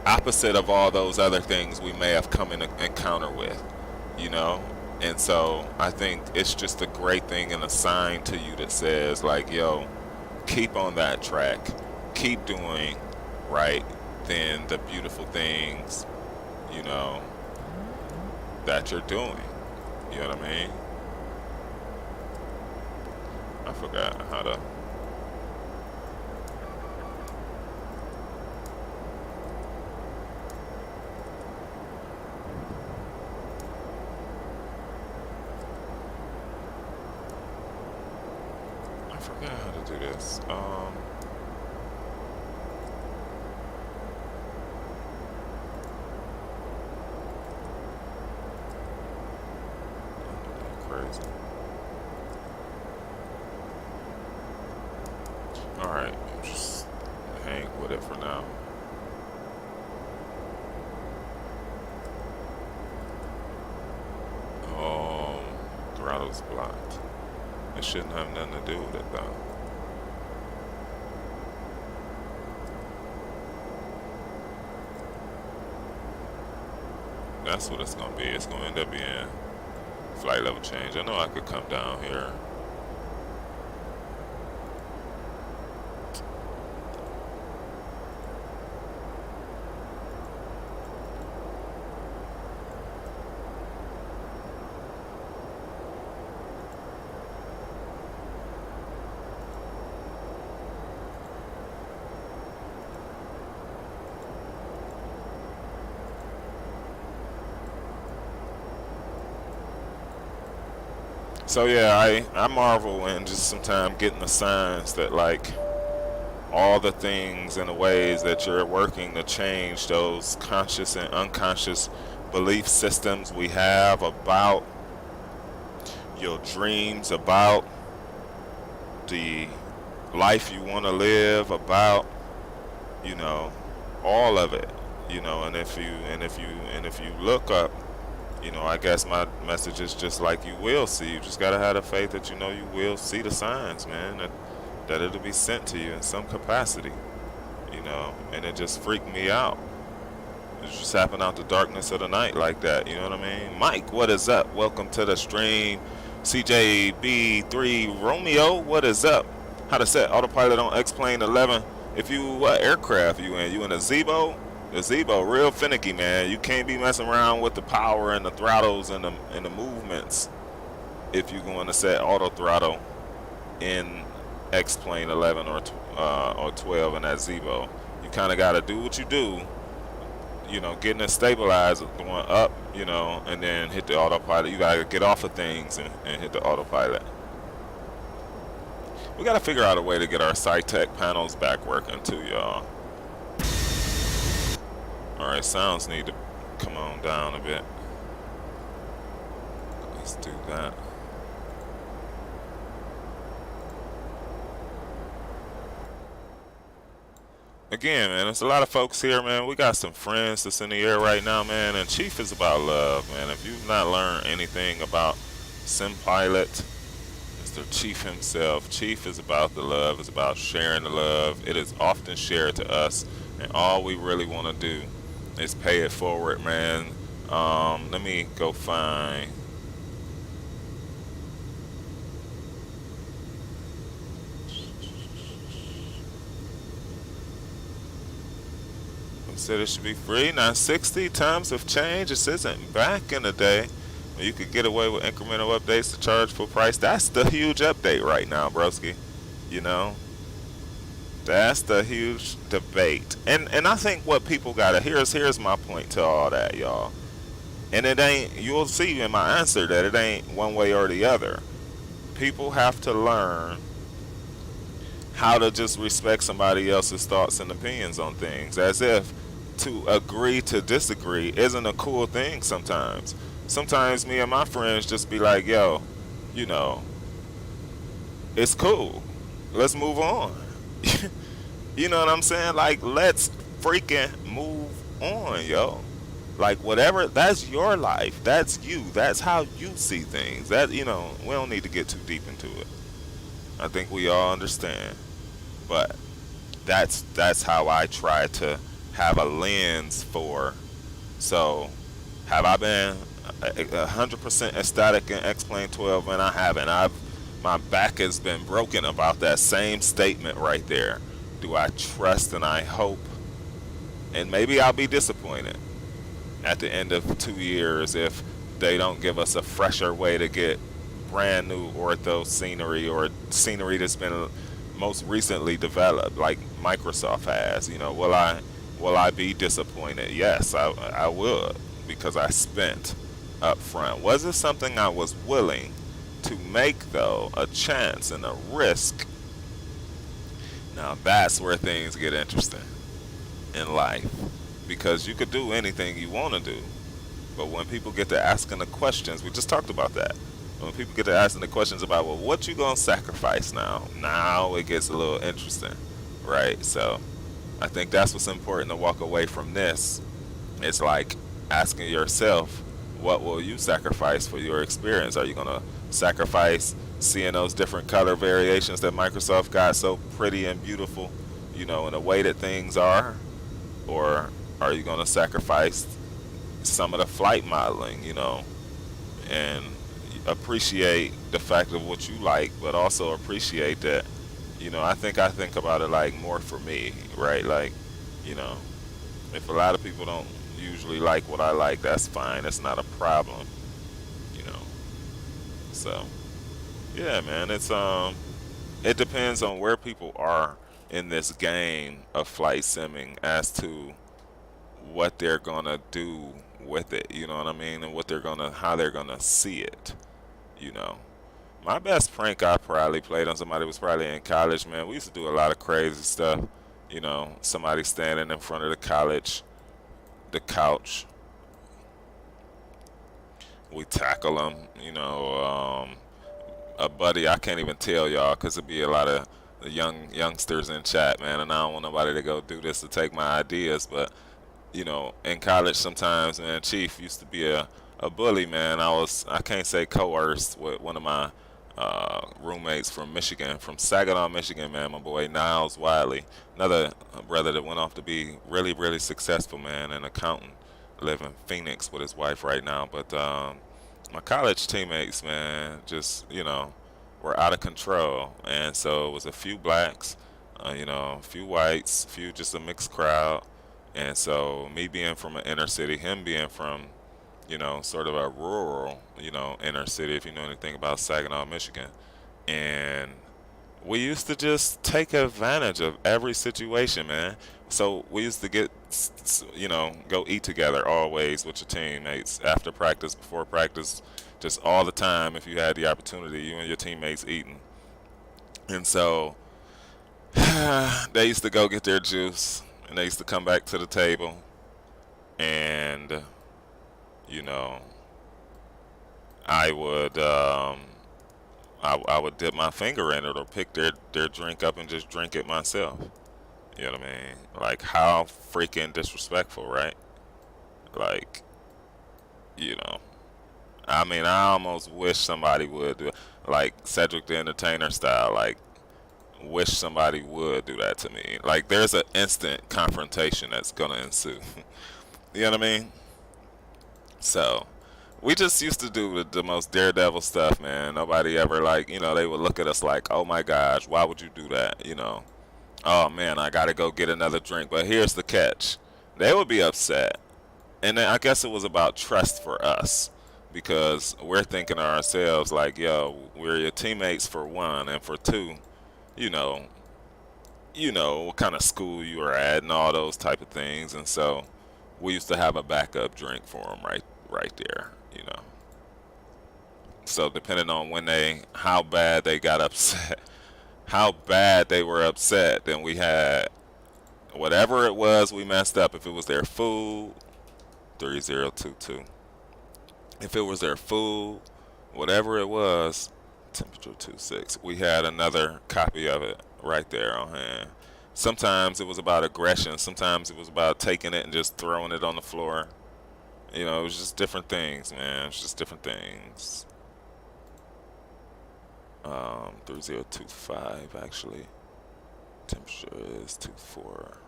opposite of all those other things we may have come in encounter with, you know. And so I think it's just a great thing and a sign to you that says, like, yo, keep on that track, keep doing right, then the beautiful things, you know, that you're doing. You know what I mean? I forgot how to. I forgot how to do this. Crazy. Alright, just hang with it for now. Throttle's blocked. It shouldn't have nothing to do with it though. That's what it's gonna be. It's gonna end up being flight level change. I know I could come down here. So yeah, I marvel and just sometimes getting the signs that, like, all the things and the ways that you're working to change those conscious and unconscious belief systems we have about your dreams, about the life you want to live, about, you know, all of it, you know. And if you look up, you know, I guess my message is just like, you will see. You just gotta have the faith that you know you will see the signs, man, that it'll be sent to you in some capacity, you know. And it just freaked me out. It just happened out the darkness of the night like that, you know what I mean? Mike, what is up? Welcome to the stream. CJB3 Romeo, what is up? How to set autopilot on X-Plane 11. If you, what aircraft you in? You in a Zibo? The Zibo, real finicky, man. You can't be messing around with the power and the throttles and the movements if you're going to set auto throttle in X-Plane 11 or 12 in that Zibo. You kind of got to do what you do, you know, getting it stabilized, going up, you know, and then hit the autopilot. You got to get off of things and hit the autopilot. We got to figure out a way to get our SciTech panels back working too, y'all. Alright, sounds need to come on down a bit. Let's do that. Again, man, there's a lot of folks here, man. We got some friends that's in the air right now, man. And Chief is about love, man. If you've not learned anything about SimPilot, it's the Chief himself. Chief is about the love. It's about sharing the love. It is often shared to us. And all we really want to do is pay it forward, man. Let me go find. It said it should be free. Now 60 times of change. This isn't back in the day when you could get away with incremental updates to charge full price. That's the huge update right now, broski. You know, That's the huge debate. And I think what people gotta here's my point to all that, y'all. And it ain't, you'll see in my answer that it ain't one way or the other. People have to learn how to just respect somebody else's thoughts and opinions on things, as if to agree to disagree isn't a cool thing sometimes. Sometimes me and my friends just be like, yo, you know, it's cool. Let's move on. You know what I'm saying? Like, let's freaking move on, yo. Like, whatever, that's your life. That's you. That's how you see things. That, you know, we don't need to get too deep into it. I think we all understand. But that's how I try to have a lens for. So, have I been 100% ecstatic in X-Plane 12? And I haven't. My back has been broken about that same statement right there. Do I trust and I hope? And maybe I'll be disappointed at the end of 2 years if they don't give us a fresher way to get brand new ortho scenery, or scenery that's been most recently developed, like Microsoft has. You know, will I be disappointed? Yes, I would, because I spent up front. Was it something I was willing to make, though, a chance and a risk? Now that's where things get interesting in life, because you could do anything you want to do, but when people get to asking the questions, we just talked about that. When people get to asking the questions about, well, what you gonna sacrifice now it gets a little interesting, right? So I think that's what's important to walk away from this. It's like asking yourself, what will you sacrifice for your experience? Are you gonna sacrifice seeing those different color variations that Microsoft got so pretty and beautiful, you know, in the way that things are? Or are you gonna sacrifice some of the flight modeling, you know, and appreciate the fact of what you like, but also appreciate that, you know, I think about it like more for me, right? Like, you know, if a lot of people don't usually like what I like, that's fine. It's not a problem, you know. So, yeah, man, it depends on where people are in this game of flight simming as to what they're gonna do with it, you know what I mean, and how they're gonna see it, you know. My best prank I probably played on somebody was probably in college, man. We used to do a lot of crazy stuff, you know. Somebody standing in front of the couch, we tackle them, you know. A buddy, I can't even tell y'all, because it'd be a lot of the youngsters in chat, man, and I don't want nobody to go do this to take my ideas, but you know, in college sometimes, man, Chief used to be a bully, man. I can't say coerced with one of my roommates from Michigan, from Saginaw, Michigan, man, my boy Niles Wiley, another brother that went off to be really, really successful, man, an accountant, live in Phoenix with his wife right now. But my college teammates, man, just, you know, were out of control. And so it was a few blacks, you know, a few whites, just a mixed crowd. And so me being from an inner city, him being from, you know, sort of a rural, you know, inner city, if you know anything about Saginaw, Michigan. And we used to just take advantage of every situation, man. So we used to get, you know, go eat together always with your teammates after practice, before practice, just all the time. If you had the opportunity, you and your teammates eating. And so they used to go get their juice, and they used to come back to the table, and you know, I would I would dip my finger in it or pick their drink up and just drink it myself. You know what I mean? Like, how freaking disrespectful, right? Like, you know, I mean, I almost wish somebody would do it, like Cedric the Entertainer style, like wish somebody would do that to me. Like, there's an instant confrontation that's gonna ensue. You know what I mean? So we just used to do the most daredevil stuff, man. Nobody ever, like, you know, they would look at us like, oh my gosh, why would you do that? You know, oh man, I gotta go get another drink. But here's the catch. They would be upset. And then I guess it was about trust for us, because we're thinking to ourselves like, yo, we're your teammates for one, and for two, you know, you know, what kind of school you were at and all those type of things. And so we used to have a backup drink for them right there, you know. So depending on how bad they got upset, how bad they were upset, then we had whatever it was we messed up. If it was their food, 3022. If it was their food, whatever it was, temperature 26. We had another copy of it right there on hand. Sometimes it was about aggression. Sometimes it was about taking it and just throwing it on the floor. You know, it was just different things, man. It was just different things. 3025 actually. Temperature is 24.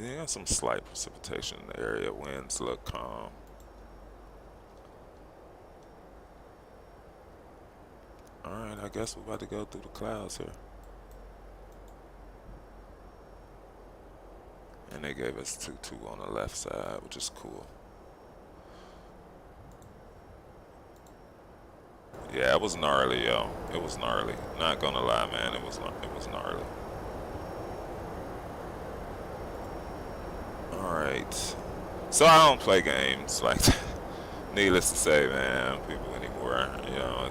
Yeah, some slight precipitation in the area. Winds look calm. Alright, I guess we're about to go through the clouds here. And they gave us 2-2 on the left side, which is cool. Yeah, it was gnarly, yo. It was gnarly. Not gonna lie, man. It was gnarly. Alright. So I don't play games like that. Needless to say, man, people anymore, you know,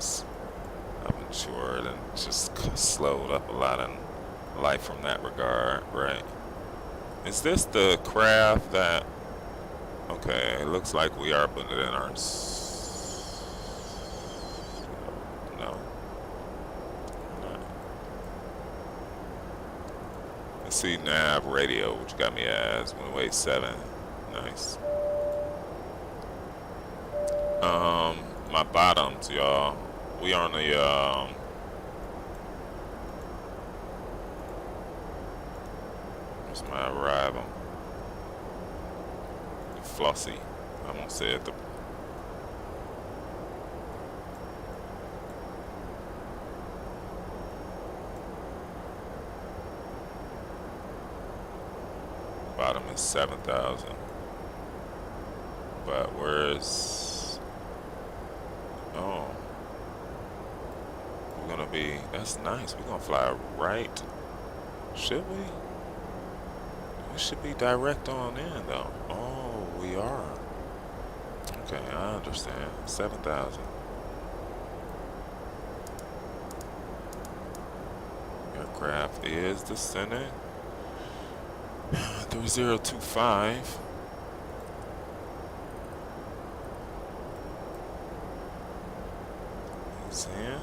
I've matured and just slowed up a lot in life from that regard, right? Is this the craft that... Okay, it looks like we are putting it in our... No. Not. Let's see, nav radio, which got me as 187. Nice. My bottoms, y'all. We on the what's my arrival? The Flossy. I won't say it. The bottom is 7,000. But where's... Oh. We're gonna be... That's nice. We're gonna fly right. Should we? We should be direct on in, though. Oh, we are. Okay, I understand. 7,000. Aircraft is descending. 3025. Is in.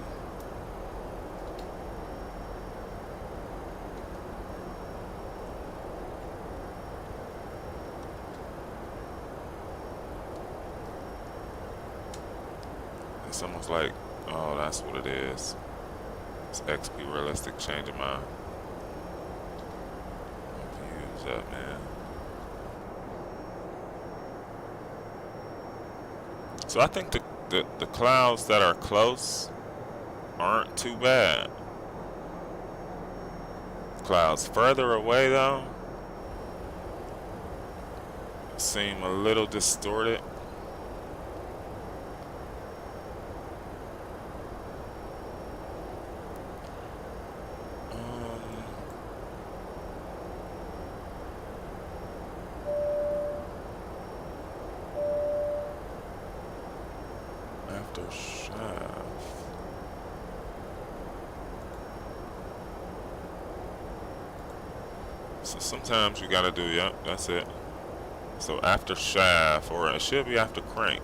It's almost like, oh, that's what it is. It's XP realistic changing my views up, man. So I think the clouds that are close aren't too bad. Clouds further away, though, seem a little distorted. So sometimes you gotta do, yep, that's it. So after shaft, or it should be after crank.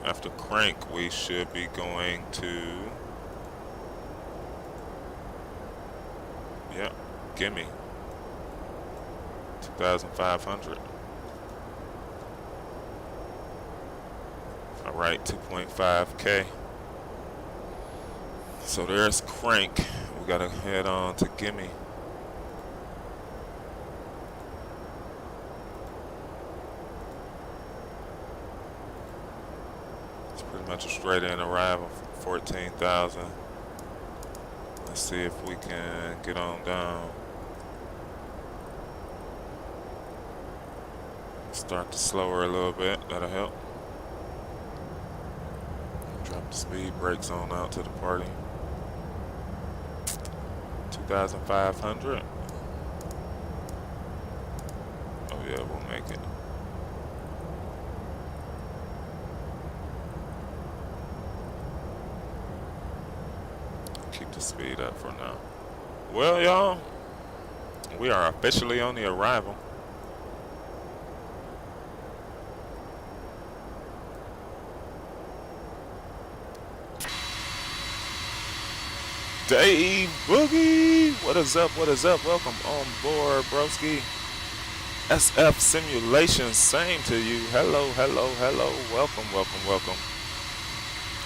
After crank, we should be going to, yep, gimme. 2,500. All right, 2.5K. So there's crank. We gotta head on to gimme. It's pretty much a straight in arrival, 14,000. Let's see if we can get on down. Start to slow her a little bit, that'll help. Drop the speed brakes on out to the party. 2 2,500. Oh yeah, we'll make it. Keep the speed up for now. Well, y'all, we are officially on the arrival. Dave Boogie, what is up? What is up? Welcome on board, broski. SF Simulations, same to you. Hello, hello, hello. Welcome, welcome, welcome.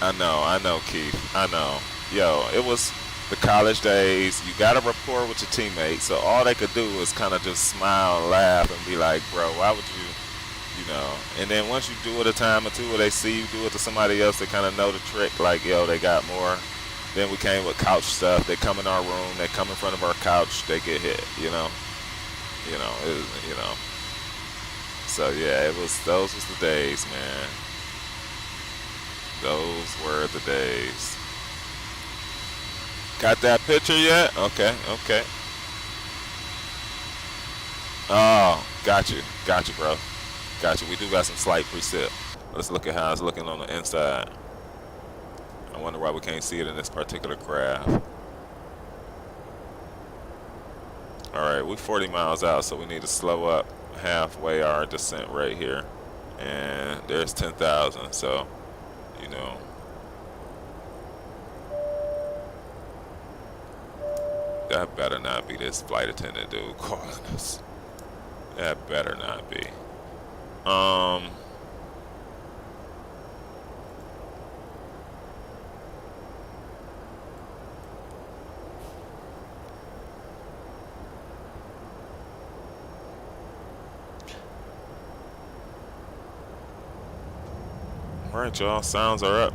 I know, Keith. I know. Yo, it was the college days. You got to rapport with your teammates, so all they could do is kind of just smile and laugh and be like, bro, why would you, you know? And then once you do it a time or two, or they see you do it to somebody else, they kind of know the trick, like, yo, they got more. Then we came with couch stuff. They come in our room. They come in front of our couch. They get hit. You know. So yeah, those was the days, man. Those were the days. Got that picture yet? Okay, okay. Oh, got you, bro. Got you. We do got some slight precip. Let's look at how it's looking on the inside. I wonder why we can't see it in this particular craft. Alright, we're 40 miles out, so we need to slow up halfway our descent right here. And there's 10,000, so, you know. That better not be this flight attendant dude calling us. That better not be. Alright, y'all, sounds are up.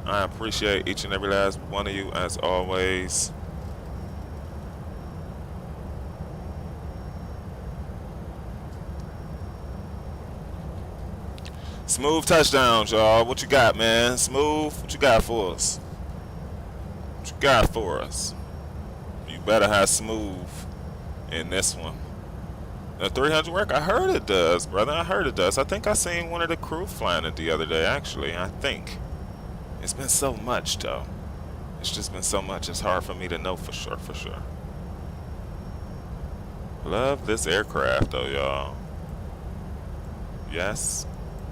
I appreciate each and every last one of you as always. Smooth touchdowns, y'all. What you got, man? Smooth, what you got for us? What you got for us? You better have smooth in this one. The 300 work? I heard it does, brother. I heard it does. I think I seen one of the crew flying it the other day, actually. I think. It's been so much, though. It's just been so much. It's hard for me to know for sure, for sure. Love this aircraft, though, y'all. Yes,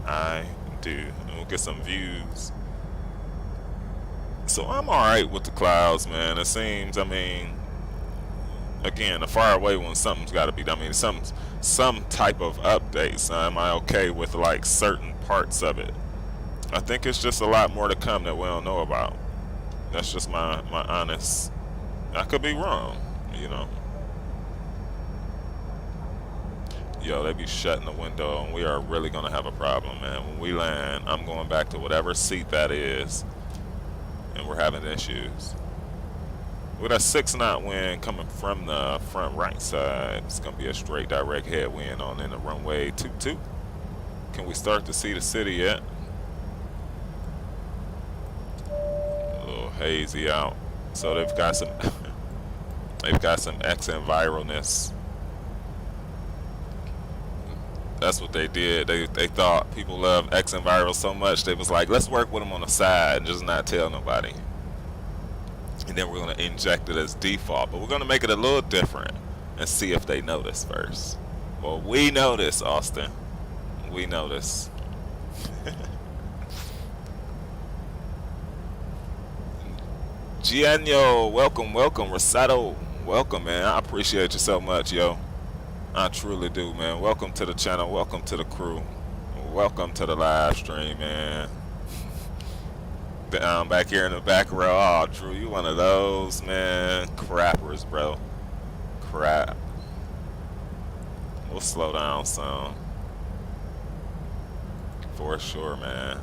I do. And we'll get some views. So I'm alright with the clouds, man. It seems, I mean, again, a far away one, something's got to be done. I mean, some type of update. So am I okay with like certain parts of it? I think it's just a lot more to come that we don't know about. That's just my honest. I could be wrong, you know. Yo, they be shutting the window, and we are really gonna have a problem, man. When we land, I'm going back to whatever seat that is, and we're having issues. With a 6-knot wind coming from the front right side, it's going to be a straight direct headwind on in the runway 22. Can we start to see the city yet? A little hazy out. So they've got some accent viralness. That's what they did. They thought people love accent viral so much, they was like, let's work with them on the side and just not tell nobody. And then we're going to inject it as default. But we're going to make it a little different and see if they notice first. Well, we notice, Austin. We notice. Gianno, welcome, welcome. Rosato, welcome, man. I appreciate you so much, yo. I truly do, man. Welcome to the channel. Welcome to the crew. Welcome to the live stream, man. Down back here in the back row. Oh, Drew, you one of those, man. Crappers, bro. Crap. We'll slow down some. For sure, man.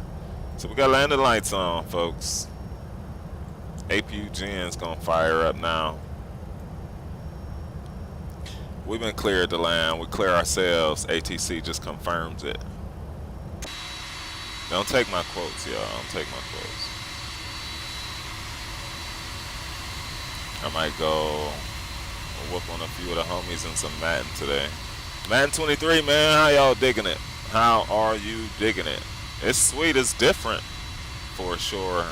So we got landing lights on, folks. APU Gen's gonna fire up now. We've been cleared to land. We clear ourselves. ATC just confirms it. Don't take my quotes, y'all. Don't take my quotes. I might go We'll whoop on a few of the homies in some Madden today. Madden 23, man, how y'all digging it? How are you digging it? It's sweet, it's different. For sure.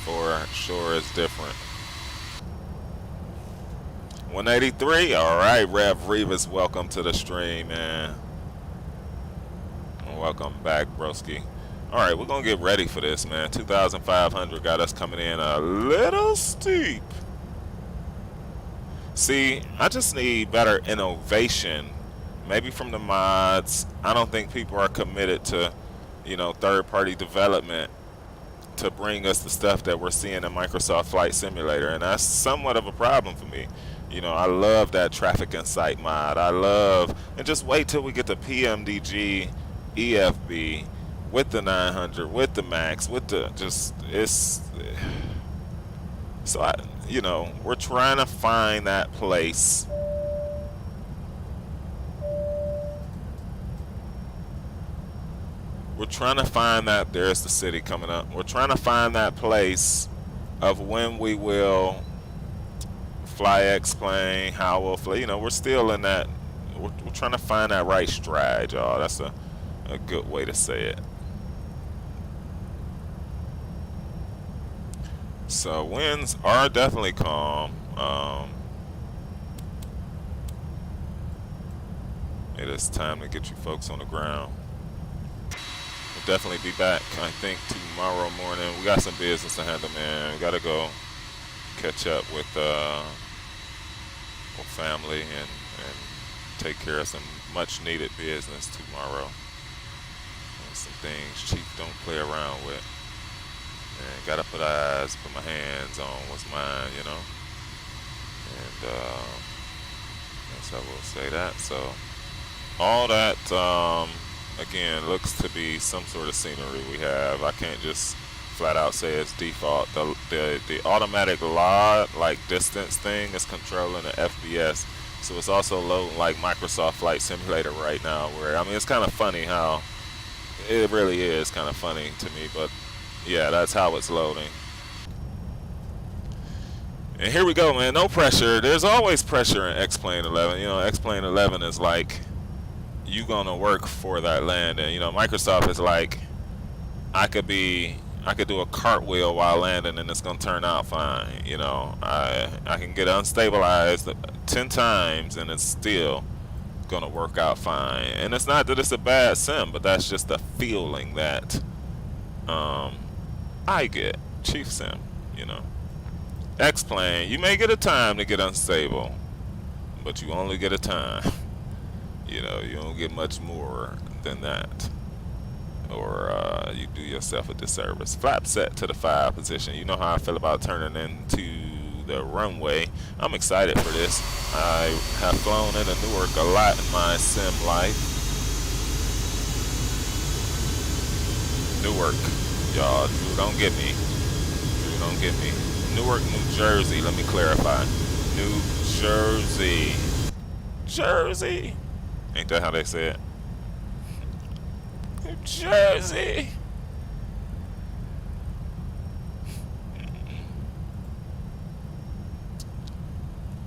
For sure it's different. 183, alright, Rev Rivas, welcome to the stream, man. Welcome back, broski. Alright, we're gonna get ready for this, man. 2,500 got us coming in a little steep. See, I just need better innovation, maybe from the mods. I don't think people are committed to, you know, third-party development to bring us the stuff that we're seeing in Microsoft Flight Simulator, and that's somewhat of a problem for me. You know, I love that Traffic Insight mod. I love, and just wait till we get the PMDG EFB with the 900, with the Max, with the, just, it's, so I, you know, we're trying to find that place. We're trying to find that, there's the city coming up. We're trying to find that place of when we will fly X-plane, how we'll fly. You know, we're still in that, we're trying to find that right stride, y'all. That's a good way to say it. So winds are definitely calm. It is time to get you folks on the ground. We'll definitely be back, I think, tomorrow morning. We got some business to handle, man. We gotta go catch up with family and take care of some much needed business tomorrow. And some things Chief don't play around with. And gotta put my hands on what's mine, you know. And that's how we'll say that. So all that again looks to be some sort of scenery we have. I can't just flat out say it's default. The automatic like distance thing is controlling the FPS. So it's also loading like Microsoft Flight Simulator right now, where, I mean, it's kind of funny how it really is kind of funny to me, but yeah, that's how it's loading. And here we go, man. No pressure. There's always pressure in X-Plane 11. You know, X-Plane 11 is like, you gonna work for that landing. You know, Microsoft is like, I could do a cartwheel while landing and it's gonna turn out fine. You know, I can get unstabilized 10 times and it's still gonna work out fine. And it's not that it's a bad sim, but that's just the feeling that I get. Chief sim, you know. X-Plane, you may get a time to get unstable, but you only get a time. You know, you don't get much more than that. Or you do yourself a disservice. Flap set to the 5 position. You know how I feel about turning into the runway. I'm excited for this. I have flown into Newark a lot in my sim life. Newark, y'all. Drew, don't get me. Drew, don't get me. Newark, New Jersey. Let me clarify. New Jersey. Jersey. Ain't that how they say it? New Jersey.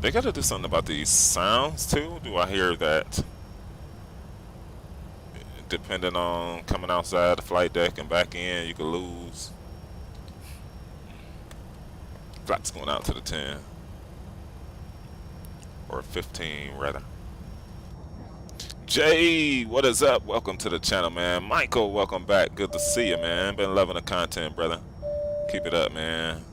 They gotta do something about these sounds too. Do I hear that? Depending on coming outside the flight deck and back in, you could lose. Flaps going out to the 10. Or 15 rather. Jay, what is up? Welcome to the channel, man. Michael, welcome back. Good to see you, man. Been loving the content, brother. Keep it up, man.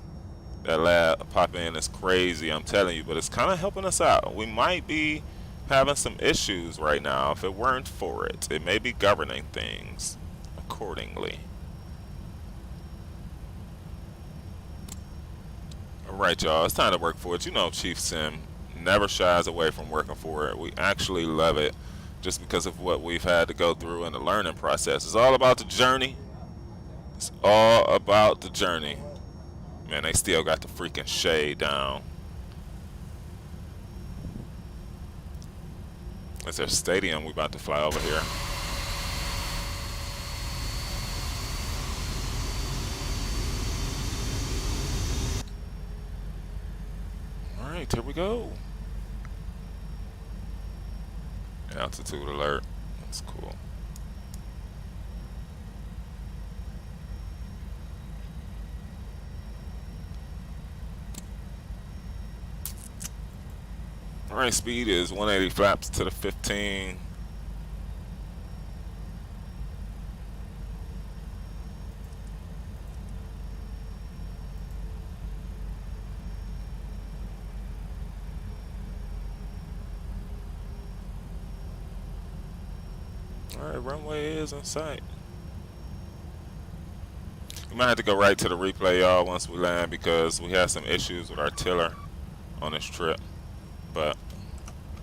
That lab pop in is crazy, I'm telling you, but it's kind of helping us out. We might be having some issues right now. If it weren't for it, it may be governing things accordingly. Alright, y'all, it's time to work for it. You know Chief Sim never shies away from working for it. We actually love it just because of what we've had to go through in the learning process. It's all about the journey. It's all about the journey. Man, they still got the freaking shade down. It's their stadium we about to fly over here. Alright, here we go. Altitude alert. That's cool. Alright, speed is 180 flaps to the 15. Alright, runway is in sight. We might have to go right to the replay, y'all, once we land, because we had some issues with our tiller on this trip. But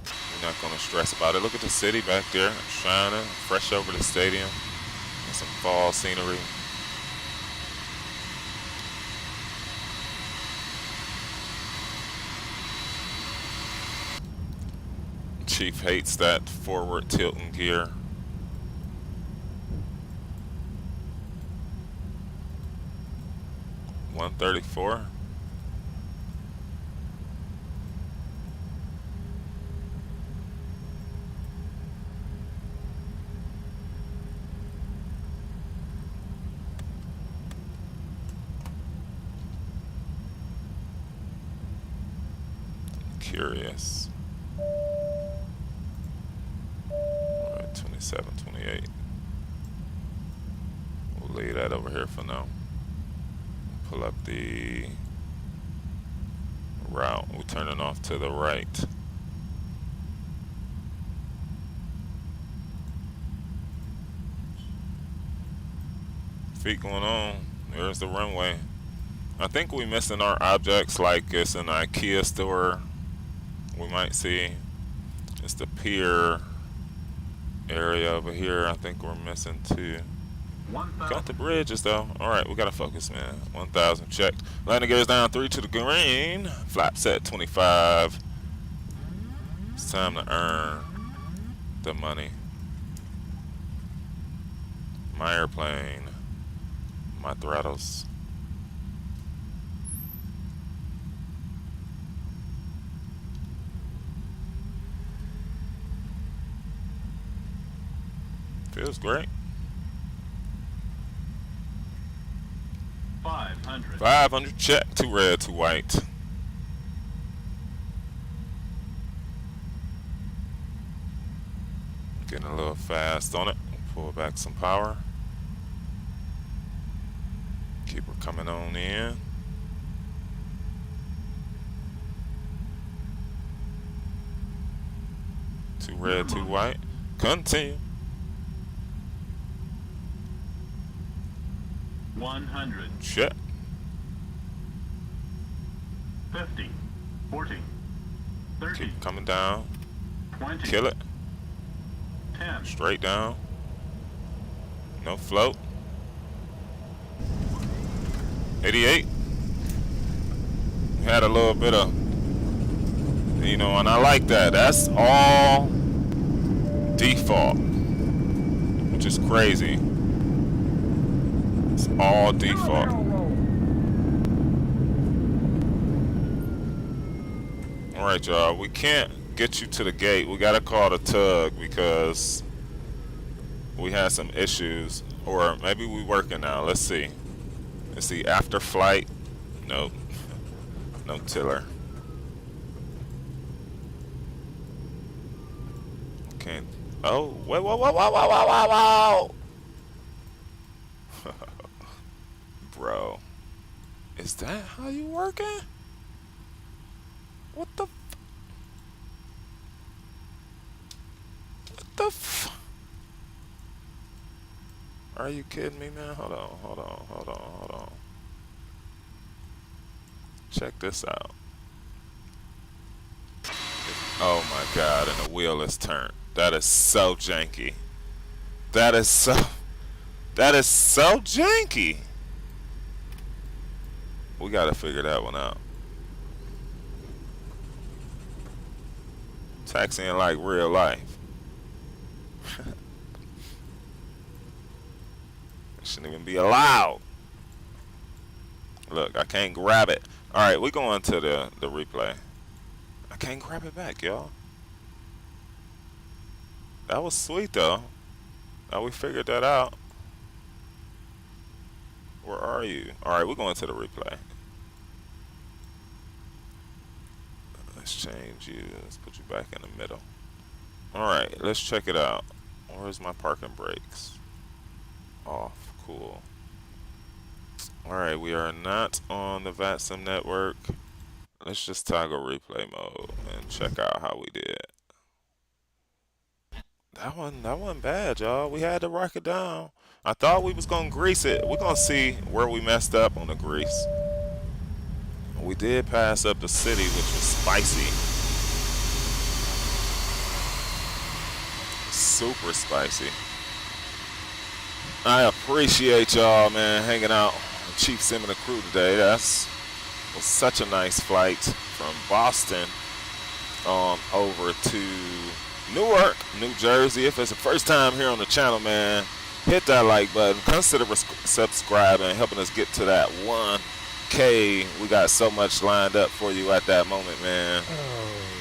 we're not going to stress about it. Look at the city back there, shining, fresh over the stadium. And some fall scenery. Chief hates that forward tilting gear. $134. Curious. Alright, 27, 28. We'll leave that over here for now. Pull up the route. We're turning off to the right. Feet going on. There's the runway. I think we're missing our objects, like it's an IKEA store. We might see it's the pier area over here. I think we're missing too. Got the bridges though. Alright, we gotta focus, man. 1,000 checked. Landing gears down 3 to the green. Flap set 25. It's time to earn the money. My airplane. My throttles. Feels great. 500. 500 check. 2 red, 2 white. Getting a little fast on it. Pull back some power. Keep her coming on in. Two red, 2 white. Continue. 100. Check. 50. 40. 30. Keep coming down. 20. Kill it. 10. Straight down. No float. 88. We had a little bit of, you know, and I like that. That's all default, which is crazy. It's all default. Alright, y'all. We can't get you to the gate. We gotta call the tug because we had some issues. Or maybe we working now. Let's see. Let's see. After flight. Nope. No tiller. Okay. Oh, wait, whoa, whoa, whoa, whoa, whoa, whoa, whoa. Bro. Is that how you working? What the What the Are you kidding me, man? Hold on, hold on, hold on, hold on. Check this out. Oh my god, and the wheel is turned. That is so janky. That is so janky. We gotta figure that one out. Taxiing like real life. It shouldn't even be allowed. Look, I can't grab it. Alright, we're going to the replay. I can't grab it back, y'all. That was sweet though. Now we figured that out. Where are you? Alright, we're going to the replay. Let's change you. Let's put you back in the middle. Alright, let's check it out. Where's my parking brakes? Off. Cool. Alright, we are not on the VATSIM network. Let's just toggle replay mode and check out how we did. That wasn't bad, y'all. We had to rock it down. I thought we was gonna grease it. We're gonna see where we messed up on the grease. We did pass up the city, which was spicy. Super spicy. I appreciate y'all, man, hanging out with Chief Sim and the crew today. Was such a nice flight from Boston over to Newark, New Jersey. If it's the first time here on the channel, man, hit that like button. Consider subscribing and helping us get to that 1K. We got so much lined up for you at that moment, man.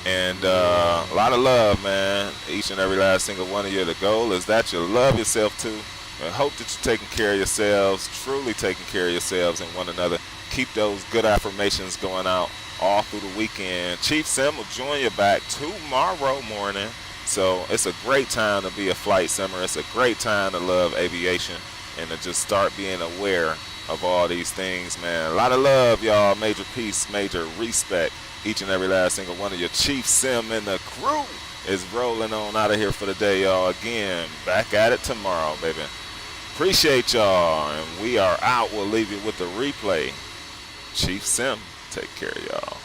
And a lot of love, man. Each and every last single one of you. The goal is that you love yourself too. I hope that you're taking care of yourselves, truly taking care of yourselves and one another. Keep those good affirmations going out all through the weekend. Chief Sim will join you back tomorrow morning. So it's a great time to be a flight simmer. It's a great time to love aviation and to just start being aware of all these things, man. A lot of love, y'all. Major peace, major respect. Each and every last single one of you. Chief Sim and the crew is rolling on out of here for the day, y'all. Again, back at it tomorrow, baby. Appreciate y'all, and we are out. We'll leave you with the replay. Chief Sim, take care, y'all.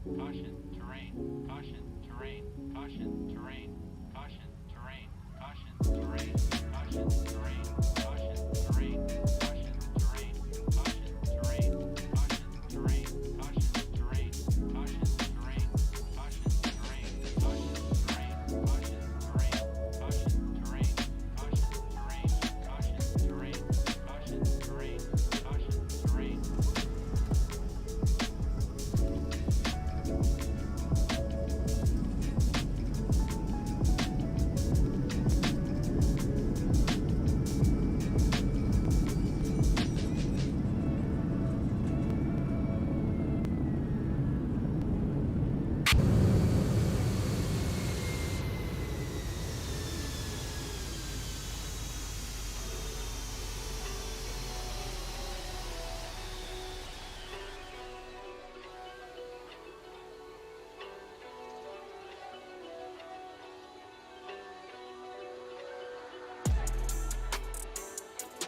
Caution, terrain. Caution, terrain. Caution, terrain.